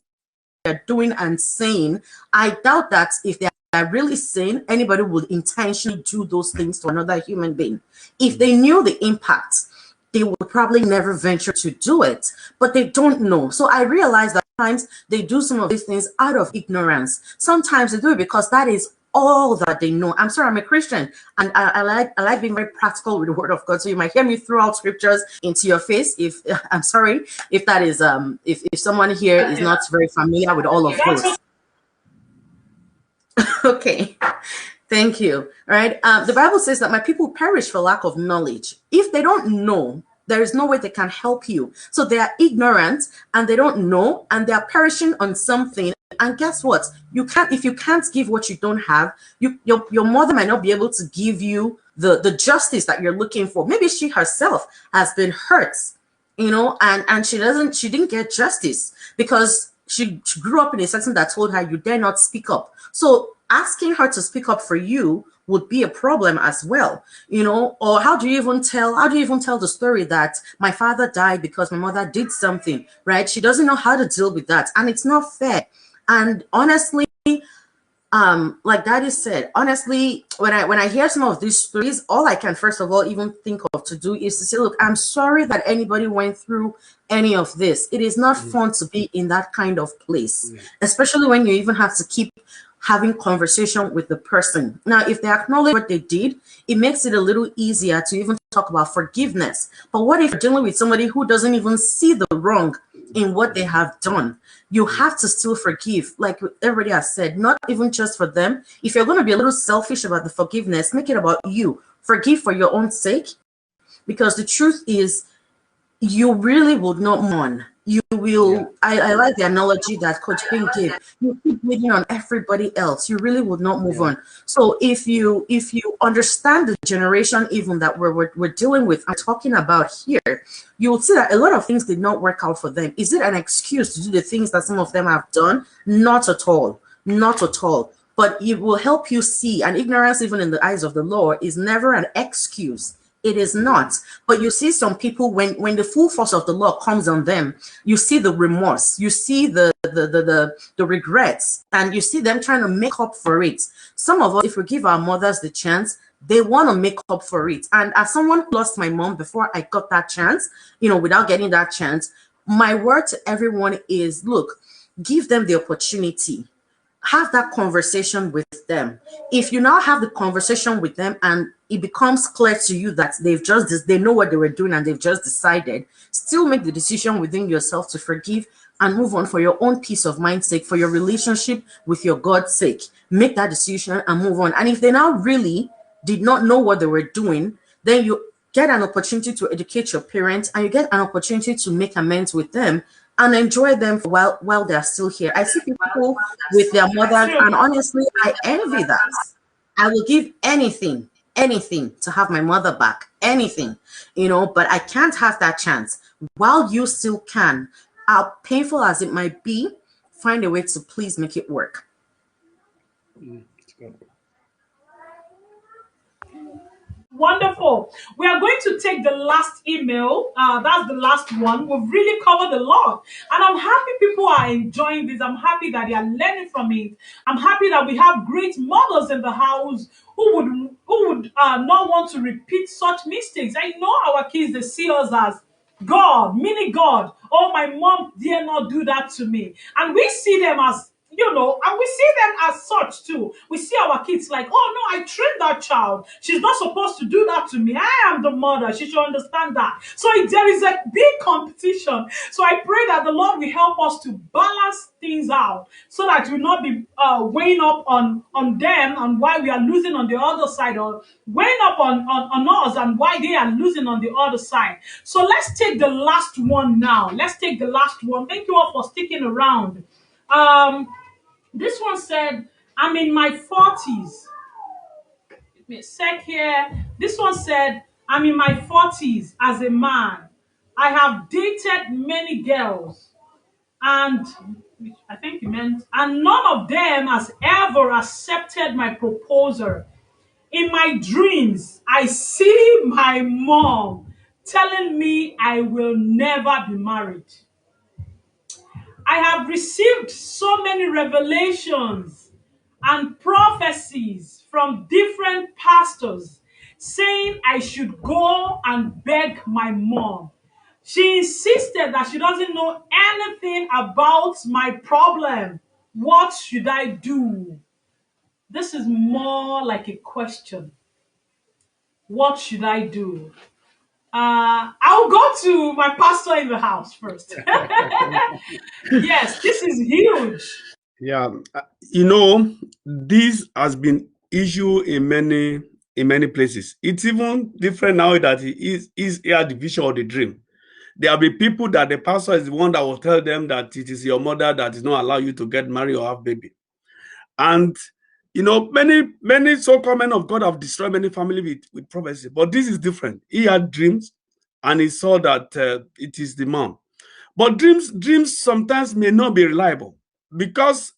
they're doing and saying, I doubt that if they are really saying, anybody would intentionally do those things to another human being. If they knew the impact, they would probably never venture to do it, but they don't know. So I realized that sometimes they do some of these things out of ignorance. Sometimes they do it because that is all that they know. I'm sorry, I'm a Christian, and I like being very practical with the word of God. So you might hear me throw out scriptures into your face. If I'm sorry if that is if someone here is not very familiar with all of those. Okay. Thank you. All right. The Bible says that my people perish for lack of knowledge. If they don't know, there is no way they can help you. So they are ignorant and they don't know and they are perishing on something. And guess what? You can't, if you can't give what you don't have, your mother might not be able to give you the justice that you're looking for. Maybe she herself has been hurt, you know, and she didn't get justice because she grew up in a setting that told her you dare not speak up. So asking her to speak up for you would be a problem as well, you know. Or how do you even tell the story that my father died because my mother did something, right? She doesn't know how to deal with that, and it's not fair. And honestly, like Daddy said, honestly, when I hear some of these stories, all I can first of all even think of to do is to say, look, I'm sorry that anybody went through any of this. It is not fun to be in that kind of place, especially when you even have to keep having conversation with the person. Now, if they acknowledge what they did, it makes it a little easier to even talk about forgiveness. But what if you're dealing with somebody who doesn't even see the wrong in what they have done? You have to still forgive, like everybody has said, not even just for them. If you're going to be a little selfish about the forgiveness, make it about you. Forgive for your own sake, because the truth is, you really would not mourn. You will. I like the analogy that Coach Pink gave. You keep waiting on everybody else. You really would not move on. So if you understand the generation even that we're dealing with, I'm talking about here, you will see that a lot of things did not work out for them. Is it an excuse to do the things that some of them have done? Not at all. Not at all. But it will help you see, and ignorance, even in the eyes of the law, is never an excuse. It is not. But you see some people, when the full force of the law comes on them, you see the remorse, you see the regrets, and you see them trying to make up for it. Some of us, if we give our mothers the chance, they want to make up for it. And as someone who lost my mom before I got that chance, you know, without getting that chance, my word to everyone is, look, give them the opportunity. Have that conversation with them. If you now have the conversation with them and it becomes clear to you that they know what they were doing and they've just decided, still make the decision within yourself to forgive and move on for your own peace of mind sake, for your relationship with your God's sake. Make that decision and move on. And if they now really did not know what they were doing, then you get an opportunity to educate your parents and you get an opportunity to make amends with them and enjoy them while they're still here. I see people with their mothers, and honestly, I envy that. I will give anything to have my mother back, anything, you know, but I can't have that chance. While you still can, how painful as it might be, find a way to please make it work. It's good. Wonderful. We are going to take the last email. That's the last one. We've really covered a lot. And I'm happy people are enjoying this. I'm happy that they are learning from it. I'm happy that we have great mothers in the house who would not want to repeat such mistakes. I know our kids, they see us as God, mini God. Oh, my mom dare not do that to me. And we see them as, and we see them as such too. We see our kids like, oh no, I trained that child. She's not supposed to do that to me. I am the mother. She should understand that. So there is a big competition. So I pray that the Lord will help us to balance things out so that we'll not be weighing up on them and why we are losing on the other side, or weighing up on us and why they are losing on the other side. So let's take the last one now. Let's take the last one. Thank you all for sticking around. This one said, I'm in my 40s. Give me a sec here. This one said, I'm in my 40s as a man. I have dated many girls, and I think he meant, and none of them has ever accepted my proposal. In my dreams, I see my mom telling me I will never be married. I have received so many revelations and prophecies from different pastors saying I should go and beg my mom. She insisted that she doesn't know anything about my problem. What should I do? This is more like a question. What should I do? I'll go to my pastor in the house first. Yes, this is huge. Yeah, this has been issue in many places. It's even different now that it is here the vision or the dream. There will be people that the pastor is the one that will tell them that it is your mother that is not allow you to get married or have baby. And many so-called men of God have destroyed many family with prophecy. But this is different. He had dreams and he saw that it is the mom. But dreams sometimes may not be reliable because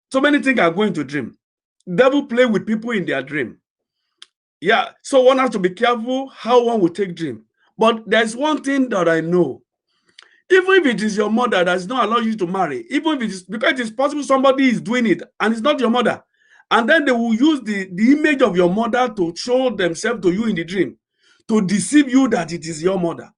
so many things are going to dream. Devil play with people in their dream. Yeah, so one has to be careful how one will take dream. But there's one thing that I know. Even if it is your mother that does not allow you to marry, even if it is because it is possible somebody is doing it and it's not your mother, and then they will use the image of your mother to show themselves to you in the dream to deceive you that it is your mother.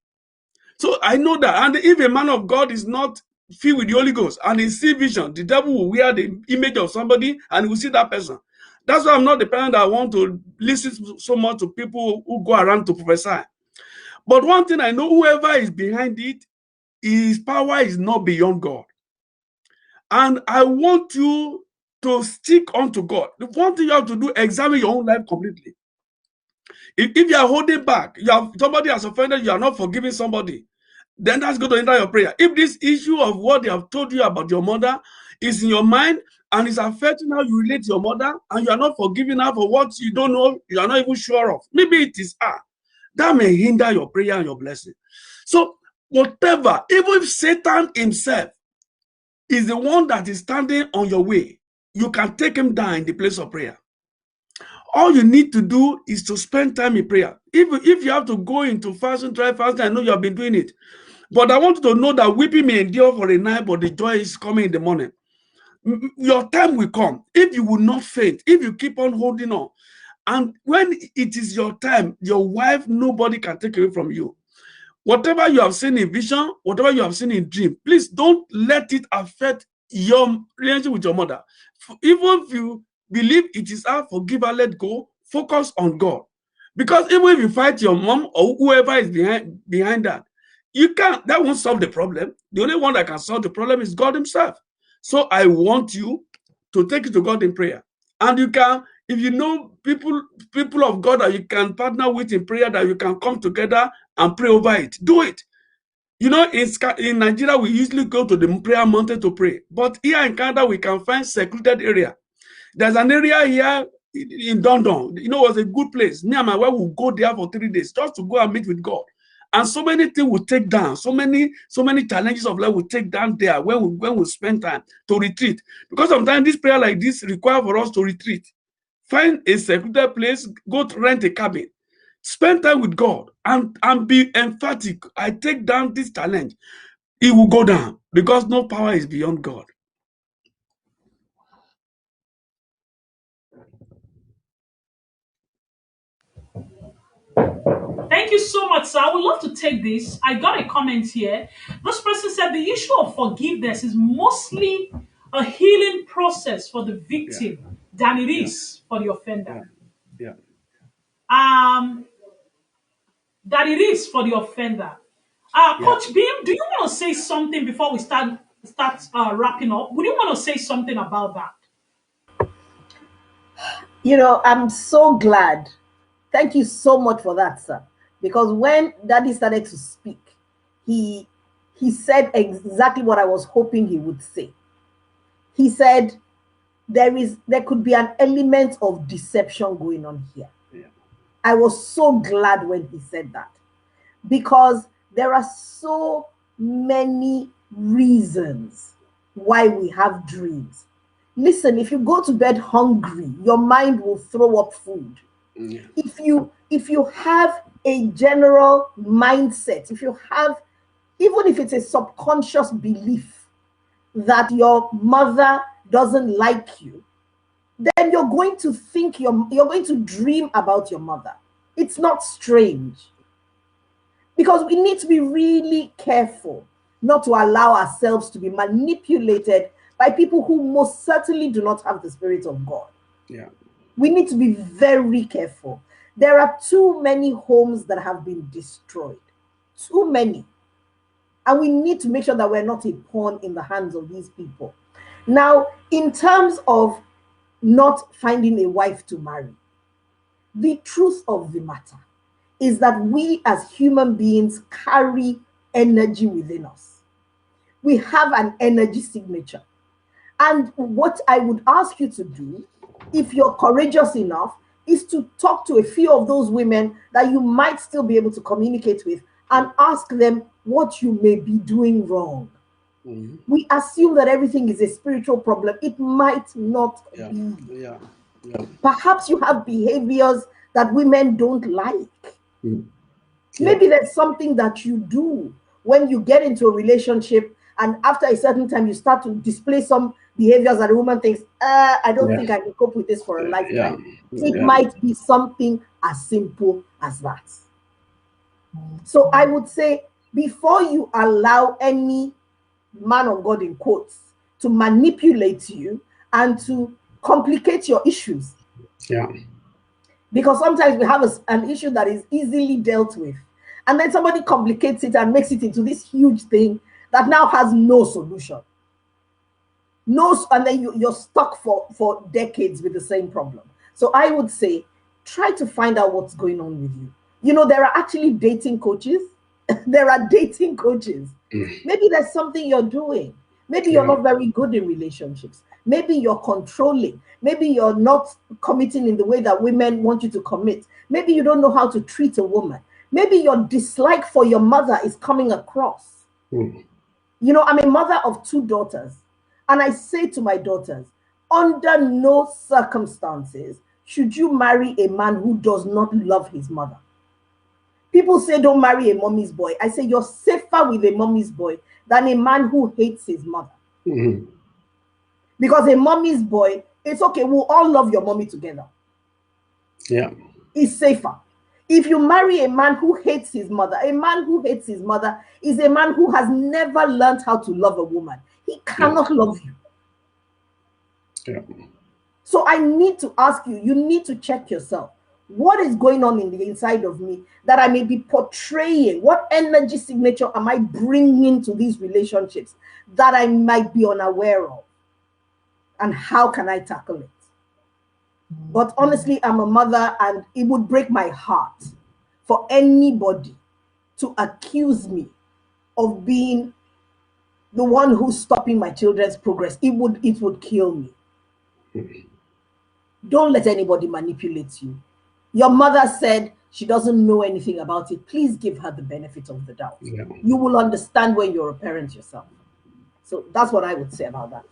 So I know that, and if a man of God is not filled with the Holy Ghost and he see vision, the devil will wear the image of somebody and he will see that person. That's why I'm not the parent that I want to listen so much to people who go around to prophesy. But one thing I know, whoever is behind it, his power is not beyond God. And I want you to stick onto God. The one thing you have to do, examine your own life completely. If you are holding back, somebody has offended, you are not forgiving somebody, then that's going to enter your prayer. If this issue of what they have told you about your mother is in your mind and is affecting how you relate to your mother, and you are not forgiving her for what you don't know, you are not even sure of, maybe it is her, that may hinder your prayer and your blessing. So whatever, even if Satan himself is the one that is standing on your way, you can take him down in the place of prayer. All you need to do is to spend time in prayer. If you have to go into fasting, try fasting, I know you have been doing it. But I want you to know that weeping may endure for a night, but the joy is coming in the morning. Your time will come. If you will not faint, if you keep on holding on, and when it is your time, your wife, nobody can take away from you. Whatever you have seen in vision, whatever you have seen in dream, please don't let it affect your relationship with your mother. Even if you believe it is her, forgive her, let go, focus on God. Because even if you fight your mom or whoever is behind that, that won't solve the problem. The only one that can solve the problem is God himself. So I want you to take it to God in prayer. And you can, if you know people of God that you can partner with in prayer, that you can come together and pray over it, do it. In Nigeria, we usually go to the prayer mountain to pray. But here in Canada, we can find secluded area. There's an area here in Dondon. It was a good place. Me and my wife will go there for 3 days just to go and meet with God And so many things will take down, so many challenges of life will take down there when we spend time to retreat. Because sometimes this prayer like this require for us to retreat. Find a secluded place, go to rent a cabin, spend time with God, and be emphatic. I take down this challenge. It will go down because no power is beyond God. Thank you so much, sir. I would love to take this. I got a comment here. This person said the issue of forgiveness is mostly a healing process for the victim than it is for the offender. Yeah. Um, that it is for the offender. Coach Beam, do you want to say something before we start wrapping up? Would you want to say something about that? You know, I'm so glad. Thank you so much for that, sir. Because when Daddy started to speak, he said exactly what I was hoping he would say. He said there could be an element of deception going on here. Yeah. I was so glad when he said that, because there are so many reasons why we have dreams. Listen, if you go to bed hungry, your mind will throw up food. Yeah. If you have a general mindset, if you have, even if it's a subconscious belief that your mother doesn't like you, then you're going to think you're going to dream about your mother. It's not strange, because we need to be really careful not to allow ourselves to be manipulated by people who most certainly do not have the Spirit of God. Yeah. We need to be very careful. There are too many homes that have been destroyed. Too many. And we need to make sure that we're not a pawn in the hands of these people. Now, in terms of not finding a wife to marry, the truth of the matter is that we as human beings carry energy within us. We have an energy signature. And what I would ask you to do, if you're courageous enough, is to talk to a few of those women that you might still be able to communicate with and ask them what you may be doing wrong. Mm-hmm. We assume that everything is a spiritual problem. It might not be. Yeah. Perhaps you have behaviors that women don't like. Maybe there's something that you do when you get into a relationship, and after a certain time you start to display some behaviors that a woman thinks, I don't think I can cope with this for a lifetime. It might be something as simple as that. So I would say, before you allow any man of God, in quotes, to manipulate you and to complicate your issues. Because sometimes we have an issue that is easily dealt with, and then somebody complicates it and makes it into this huge thing that now has no solution. And then you're stuck for decades with the same problem. So I would say, try to find out what's going on with you. You know, there are actually dating coaches. There are dating coaches. Maybe there's something you're doing. Maybe you're not very good in relationships. Maybe you're controlling. Maybe you're not committing in the way that women want you to commit. Maybe you don't know how to treat a woman. Maybe your dislike for your mother is coming across. You know, I'm a mother of 2 daughters. And I say to my daughters, under no circumstances should you marry a man who does not love his mother. People say don't marry a mommy's boy. I say you're safer with a mommy's boy than a man who hates his mother. Because a mommy's boy, it's okay, we'll all love your mommy together. It's safer. If you marry a man who hates his mother, a man who hates his mother is a man who has never learned how to love a woman. He cannot love you. So I need to ask you, you need to check yourself. What is going on in the inside of me that I may be portraying? What energy signature am I bringing to these relationships that I might be unaware of? And how can I tackle it? But honestly, I'm a mother, and it would break my heart for anybody to accuse me of being the one who's stopping my children's progress. It would kill me. Don't let anybody manipulate you. Your mother said, she doesn't know anything about it, please give her the benefit of the doubt. Yeah. You will understand when you're a parent yourself. So that's what I would say about that.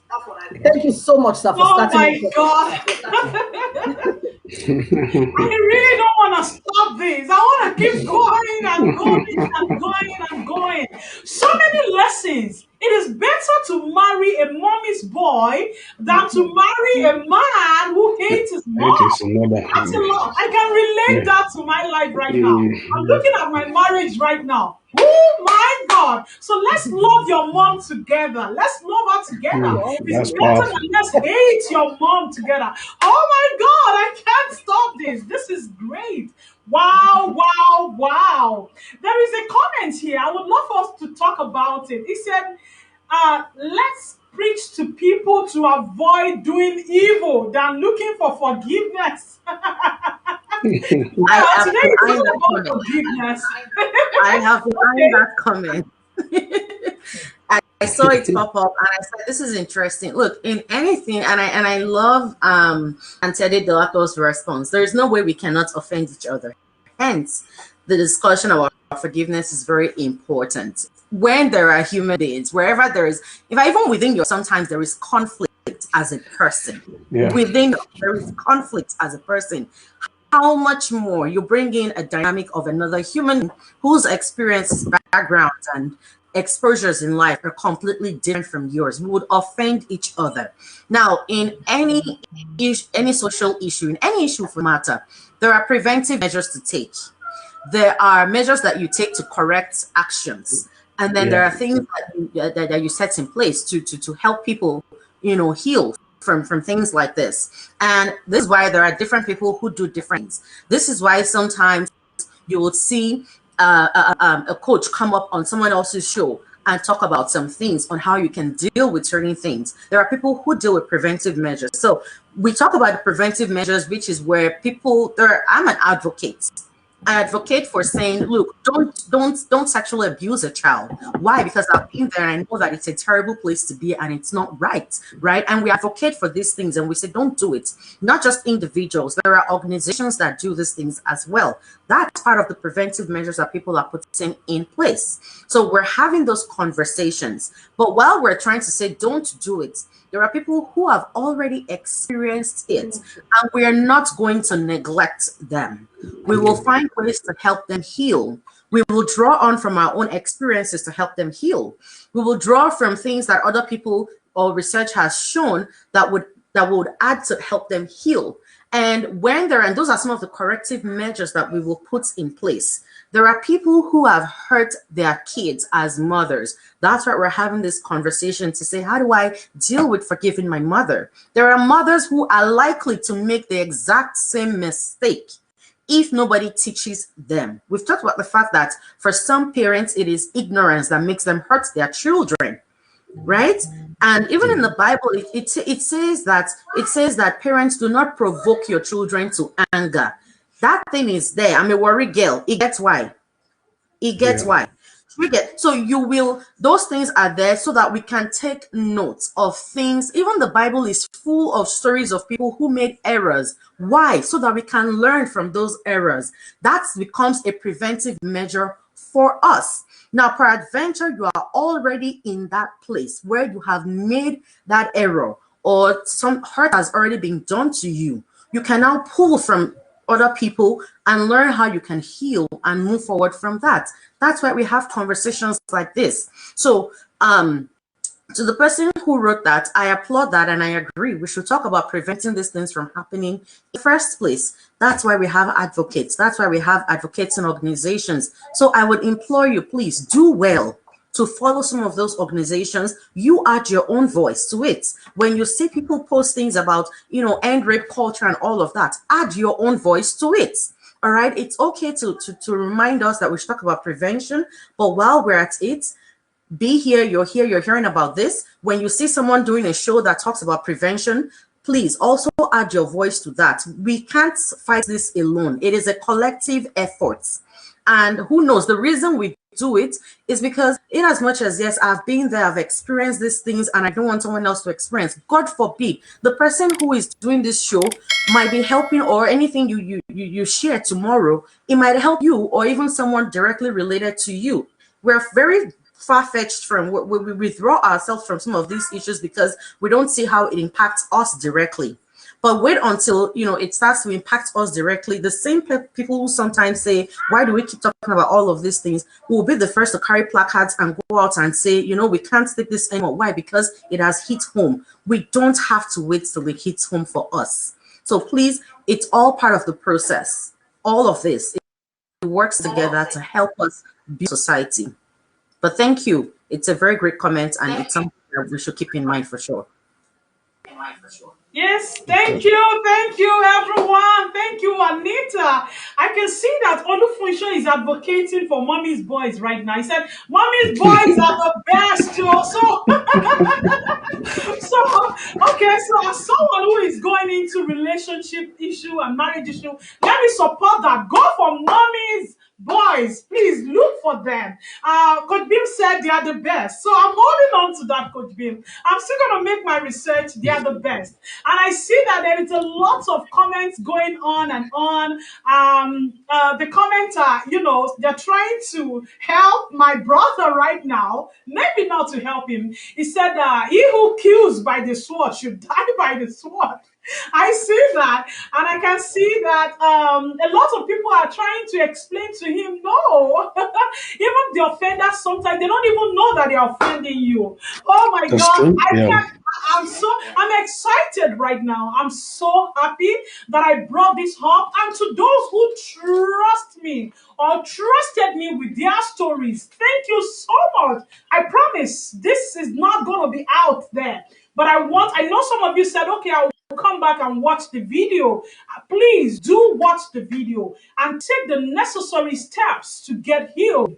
Thank you so much, sir, for Oh starting. my God. I really don't want to stop this. I want to keep going and going and going and going. So many lessons. It is better to marry a mommy's boy than to marry a man who hates his mom. It is another. That's a lot. I can relate that to my life right now. I'm looking at my marriage right now. Oh my God. So let's love your mom together. Let's love her together. That's It's better powerful. than let's hate your mom together. Oh my God, I can't stop this. This is great. Wow, wow, wow. There is a comment here. I would love us to talk about it. He said, let's preach to people to avoid doing evil than looking for forgiveness. I have Today to is iron all that about comment. forgiveness. I have to iron that comment. I saw it pop up and I said, "This is interesting." Look, in anything, and I love Antede Delato's response. There is no way we cannot offend each other. Hence, the discussion about forgiveness is very important. When there are human beings, wherever there is, if I even within you, sometimes there is conflict as a person. Yeah. Within there is conflict as a person. How much more you bring in a dynamic of another human whose experience, backgrounds, and exposures in life are completely different from yours. We would offend each other. Now, in any social issue, in any issue for matter, there are preventive measures to take. There are measures that you take to correct actions, and then there are things that you set in place to help people, heal from things like this. And this is why there are different people who do different things. This is why sometimes you would see a coach come up on someone else's show and talk about some things on how you can deal with certain things. There are people who deal with preventive measures. So we talk about the preventive measures, which is where I'm an advocate. I advocate for saying, look, don't sexually abuse a child. Why? Because I've been there and I know that it's a terrible place to be and it's not right, right? And we advocate for these things and we say, don't do it. Not just individuals. There are organizations that do these things as well. That's part of the preventive measures that people are putting in place. So we're having those conversations. But while we're trying to say, don't do it, there are people who have already experienced it, and we are not going to neglect them. We will find ways to help them heal. We will draw on from our own experiences to help them heal. We will draw from things that other people or research has shown that would add to help them heal. And those are some of the corrective measures that we will put in place. There are people who have hurt their kids as mothers. That's why we're having this conversation to say, how do I deal with forgiving my mother? There are mothers who are likely to make the exact same mistake if nobody teaches them. We've talked about the fact that for some parents, it is ignorance that makes them hurt their children, right? And even in the Bible, it says that parents do not provoke your children to anger. That thing is there. I'm a worry girl. It gets why. Why. Those things are there so that we can take note of things. Even the Bible is full of stories of people who made errors. Why? So that we can learn from those errors. That becomes a preventive measure for us. Now, peradventure, you are already in that place where you have made that error or some hurt has already been done to you. You can now pull from other people and learn how you can heal and move forward from that. That's why we have conversations like this. So, to the person who wrote that, I applaud that and I agree. We should talk about preventing these things from happening in the first place. That's why we have advocates. That's why we have advocates and organizations. So I would implore you, please do well to follow some of those organizations. You add your own voice to it. When you see people post things about, end rape culture and all of that, add your own voice to it. All right. It's okay to remind us that we should talk about prevention. But while we're at it, you're hearing about this. When you see someone doing a show that talks about prevention, please also add your voice to that. We can't fight this alone. It is a collective effort. And who knows, the reason we do it is because, in as much as, yes, I've been there, I've experienced these things, and I don't want someone else to experience. God forbid, the person who is doing this show might be helping, or anything you share tomorrow, it might help you or even someone directly related to you. We're very far-fetched from, we withdraw ourselves from some of these issues because we don't see how it impacts us directly. But wait until, it starts to impact us directly. The same people who sometimes say, why do we keep talking about all of these things, will be the first to carry placards and go out and say, we can't take this anymore. Why? Because it has hit home. We don't have to wait till it hits home for us. So please, it's all part of the process. All of this, it works together to help us build society. But thank you. It's a very great comment, and it's something that we should keep in mind for sure. Yes, thank you, everyone. Thank you, Anita. I can see that Olufunso is advocating for mommy's boys right now. He said, mommy's boys are the best, too. Okay, so as someone who is going into relationship issue and marriage issue, let me support that. Go for mommy's boys, please look for them. Coach Bim said they are the best, so I'm holding on to that. Coach Bim, I'm still going to make my research. They are the best, and I see that there is a lot of comments going on and on. The commenter, they're trying to help my brother right now, maybe not to help him. He said, he who kills by the sword should die by the sword. I see that, and I can see that a lot of people are trying to explain to him, no, even the offenders sometimes they don't even know that they're offending you. Oh my That's God, true. Yeah. I'm excited right now. I'm so happy that I brought this up, and to those who trust me or trusted me with their stories, thank you so much. I promise this is not going to be out there, but I know some of you said, okay, I'll come back and watch the video. Please do watch the video and take the necessary steps to get healed.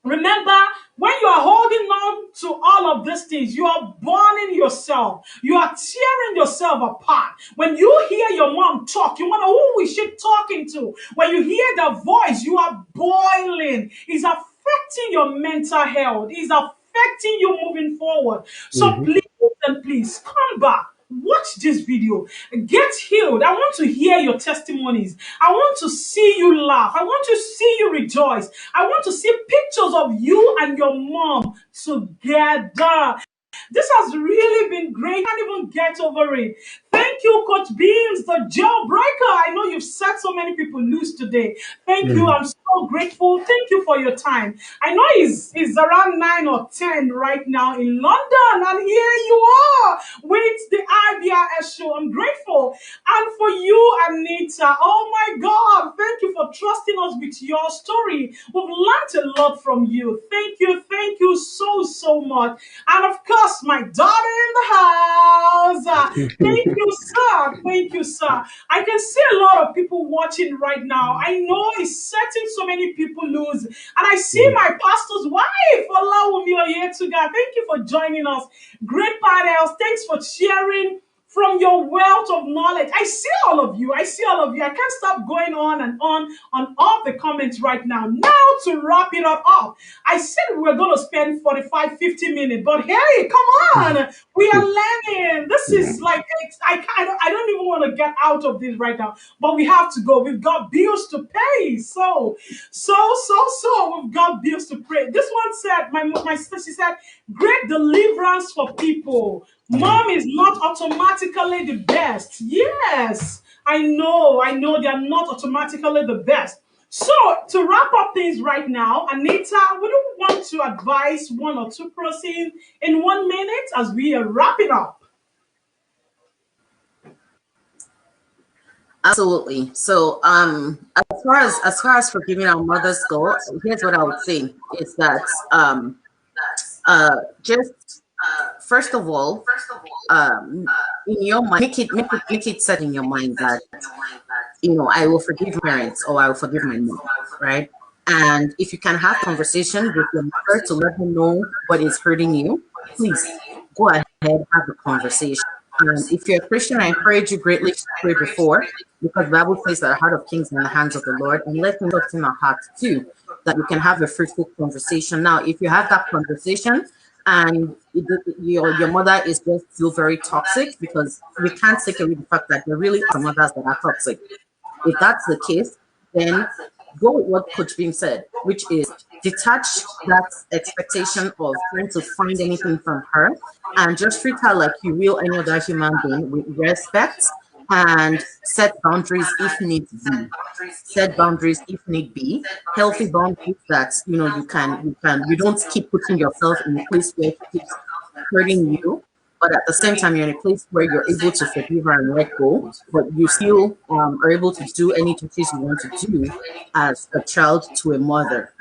Remember, when you are holding on to all of these things, you are burning yourself. You are tearing yourself apart. When you hear your mom talk, you wonder, who is she talking to? When you hear the voice, you are boiling. It's affecting your mental health. It's affecting you moving forward. So please and please come back. Watch this video. Get healed. I want to hear your testimonies. I want to see you laugh. I want to see you rejoice. I want to see pictures of you and your mom together. This has really been great. I can't even get over it. Thank you, Coach Beams, the jailbreaker. I know you've set so many people loose today. Thank you. I'm so grateful. Thank you for your time. I know it's around 9 or 10 right now in London, and here you are with the IBIS show. I'm grateful. And for you, Anita, oh my God, thank you for trusting us with your story. We've learned a lot from you. Thank you so much. And of course, my daughter in the house. Thank you, sir. Thank you, sir. I can see a lot of people watching right now. I know it's setting so many people loose. And I see my pastor's wife, Olawumi Oyetuga. Thank you for joining us. Great panels. Thanks for sharing from your wealth of knowledge. I see all of you. I I can't stop going on and on all the comments right now. Now to wrap it up. I said we were going to spend 45, 50 minutes, but hey, come on. We are learning. This is like, I don't even want to get out of this right now, but we have to go. We've got bills to pay. So, we've got bills to pay. This one said, my sister, she said, great deliverance for people. Mom is not automatically the best. Yes, I know they are not automatically the best. So, to wrap up things right now, Anita, would you want to advise one or two persons in 1 minute as we wrap it up? Absolutely. So, as far as forgiving our mothers go, here's what I would say is that just first of all, in your mind, make it set in your mind that I will forgive parents, or I will forgive my mom, right? And if you can have conversation with your mother to let her know what is hurting you, please go ahead, have the conversation. If you're a Christian, I encourage you greatly to pray before, because the Bible says that the heart of kings is in the hands of the Lord, and let him look in our hearts too. that you can have a fruitful conversation. Now, if you have that conversation and your mother is just still very toxic, because we can't take away the fact that there really are mothers that are toxic. If that's the case, then go with what Coach Beam said, which is detach that expectation of trying to find anything from her and just treat her like you will any other human being, with respect, and set boundaries if need be. Set boundaries if need be. Healthy boundaries that you don't keep putting yourself in a place where it keeps hurting you, but at the same time you're in a place where you're able to forgive her and let go, but you still are able to do any duties you want to do as a child to a mother,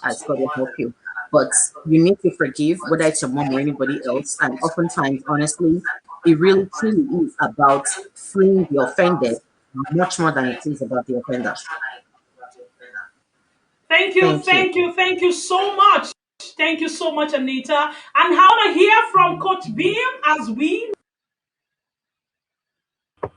as God will help you. But you need to forgive, whether it's your mom or anybody else. And oftentimes, honestly, it really truly is about freeing the offended much more than it is about the offender. Thank you, Thank you. thank you, thank you so much. Thank you so much, Anita. And how to hear from Coach Beam as we.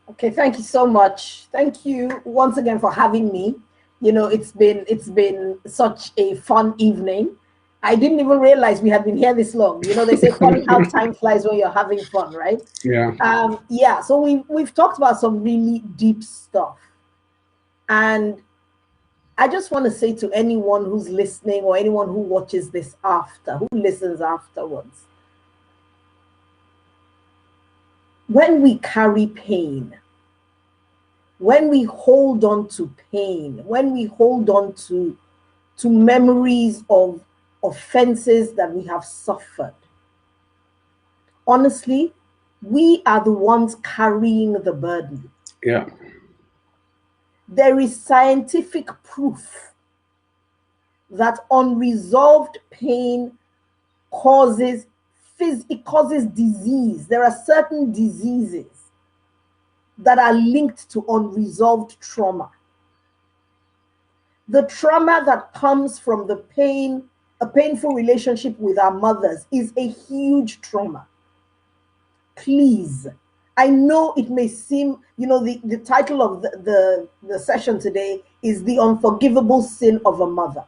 Okay, thank you so much. Thank you once again for having me. It's been such a fun evening. I didn't even realize we had been here this long. They say funny how time flies when you're having fun, right? Yeah. Yeah, so we've talked about some really deep stuff. And I just want to say to anyone who's listening or anyone who watches this after, who listens afterwards, when we carry pain, when we hold on to pain, when we hold on to memories of offenses that we have suffered, honestly, we are the ones carrying the burden. Yeah. There is scientific proof that unresolved pain causes disease. There are certain diseases that are linked to unresolved trauma. The trauma that comes from the pain, a painful relationship with our mothers, is a huge trauma. Please, I know it may seem, the title of the session today is The Unforgivable Sin of a Mother.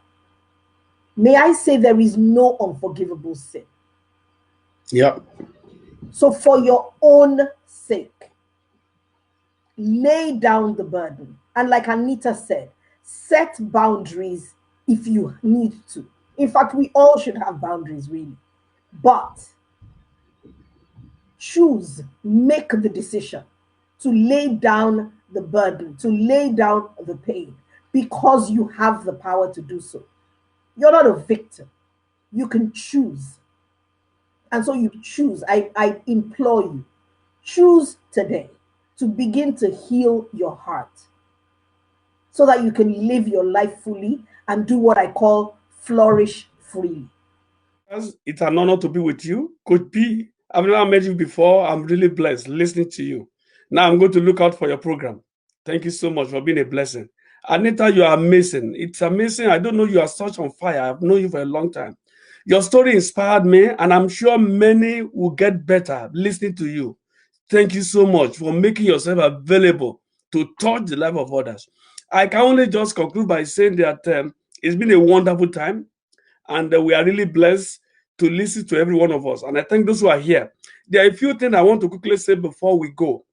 May I say there is no unforgivable sin. Yeah. So for your own sake, lay down the burden. And like Anita said, set boundaries if you need to. In fact, we all should have boundaries, really. But make the decision to lay down the burden, to lay down the pain, because you have the power to do so. You're not a victim. You can choose. And so you choose. I implore you, choose today to begin to heal your heart so that you can live your life fully and do what I call flourish freely. It's an honor to be with you. Coach P, I've never met you before. I'm really blessed listening to you. Now I'm going to look out for your program. Thank you so much for being a blessing. Anita, you are amazing. It's amazing. I don't know, you are such on fire. I've known you for a long time. Your story inspired me, and I'm sure many will get better listening to you. Thank you so much for making yourself available to touch the life of others. I can only just conclude by saying that it's been a wonderful time, and we are really blessed to listen to every one of us. And I thank those who are here. There are a few things I want to quickly say before we go.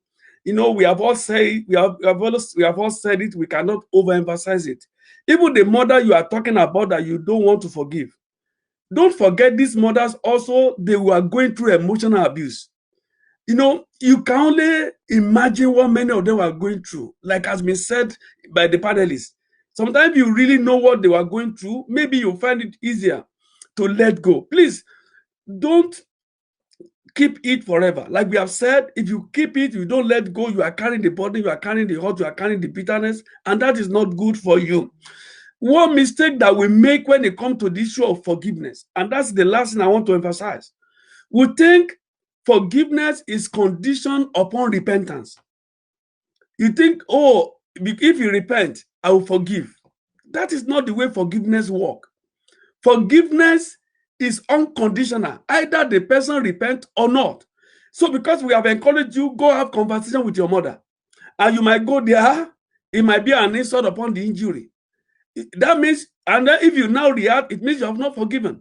We have all said it. We cannot overemphasize it. Even the mother you are talking about that you don't want to forgive, don't forget these mothers also, they were going through emotional abuse. You can only imagine what many of them were going through. Like has been said by the panelists, sometimes you really know what they were going through. Maybe you find it easier to let go. Please don't keep it forever. Like we have said, if you keep it, you don't let go, you are carrying the burden, you are carrying the hurt, you are carrying the bitterness, and that is not good for you. One mistake that we make when it comes to the issue of forgiveness, and that's the last thing I want to emphasize, we think forgiveness is conditioned upon repentance. You think, oh, if you repent, I will forgive. That is not the way forgiveness works. Forgiveness is unconditional. Either the person repent or not. So because we have encouraged you, go have conversation with your mother. And you might go there, it might be an insult upon the injury. That means, and then if you now react, it means you have not forgiven.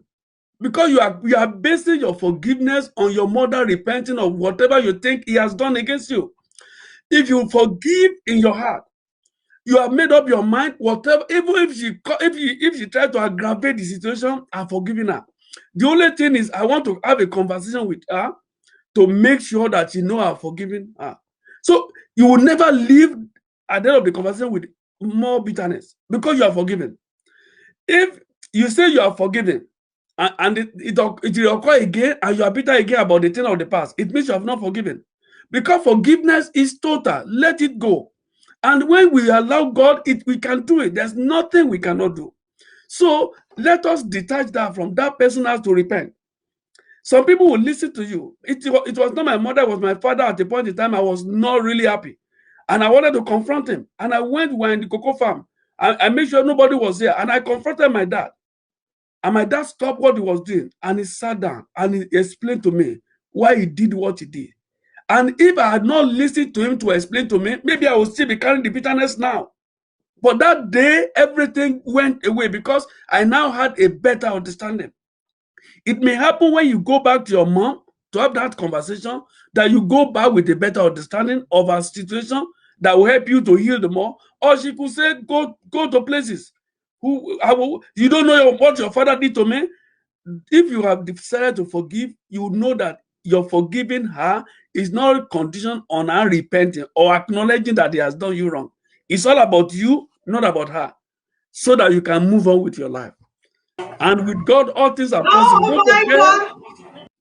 Because you are basing your forgiveness on your mother repenting of whatever you think he has done against you. If you forgive in your heart, you have made up your mind, whatever, even if she tried to aggravate the situation, I'm forgiving her. The only thing is I want to have a conversation with her to make sure that you know I've forgiven her. So you will never leave at the end of the conversation with more bitterness because you are forgiven. If you say you are forgiven and it will occur again and you are bitter again about the thing of the past, it means you have not forgiven. Because forgiveness is total. Let it go. And when we allow God, we can do it. There's nothing we cannot do. So let us detach that from that person has to repent. Some people will listen to you. It was not my mother, it was my father. At the point in time, I was not really happy. And I wanted to confront him. And I went in the cocoa farm. I made sure nobody was there. And I confronted my dad. And my dad stopped what he was doing. And he sat down and he explained to me why he did what he did. And if I had not listened to him to explain to me, maybe I would still be carrying the bitterness now. But that day, everything went away because I now had a better understanding. It may happen when you go back to your mom to have that conversation, that you go back with a better understanding of her situation that will help you to heal the more. Or she could say, go to places. You don't know what your father did to me. If you have decided to forgive, you know that your forgiving her is not conditioned on her repenting or acknowledging that he has done you wrong. It's all about you, not about her, so that you can move on with your life. And with God, all things are possible. Oh Don't my forget God.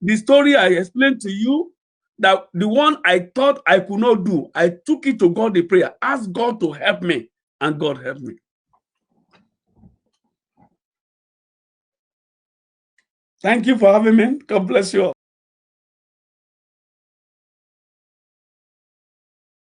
the story I explained to you, that the one I thought I could not do, I took it to God in prayer, asked God to help me, and God helped me. Thank you for having me. God bless you all.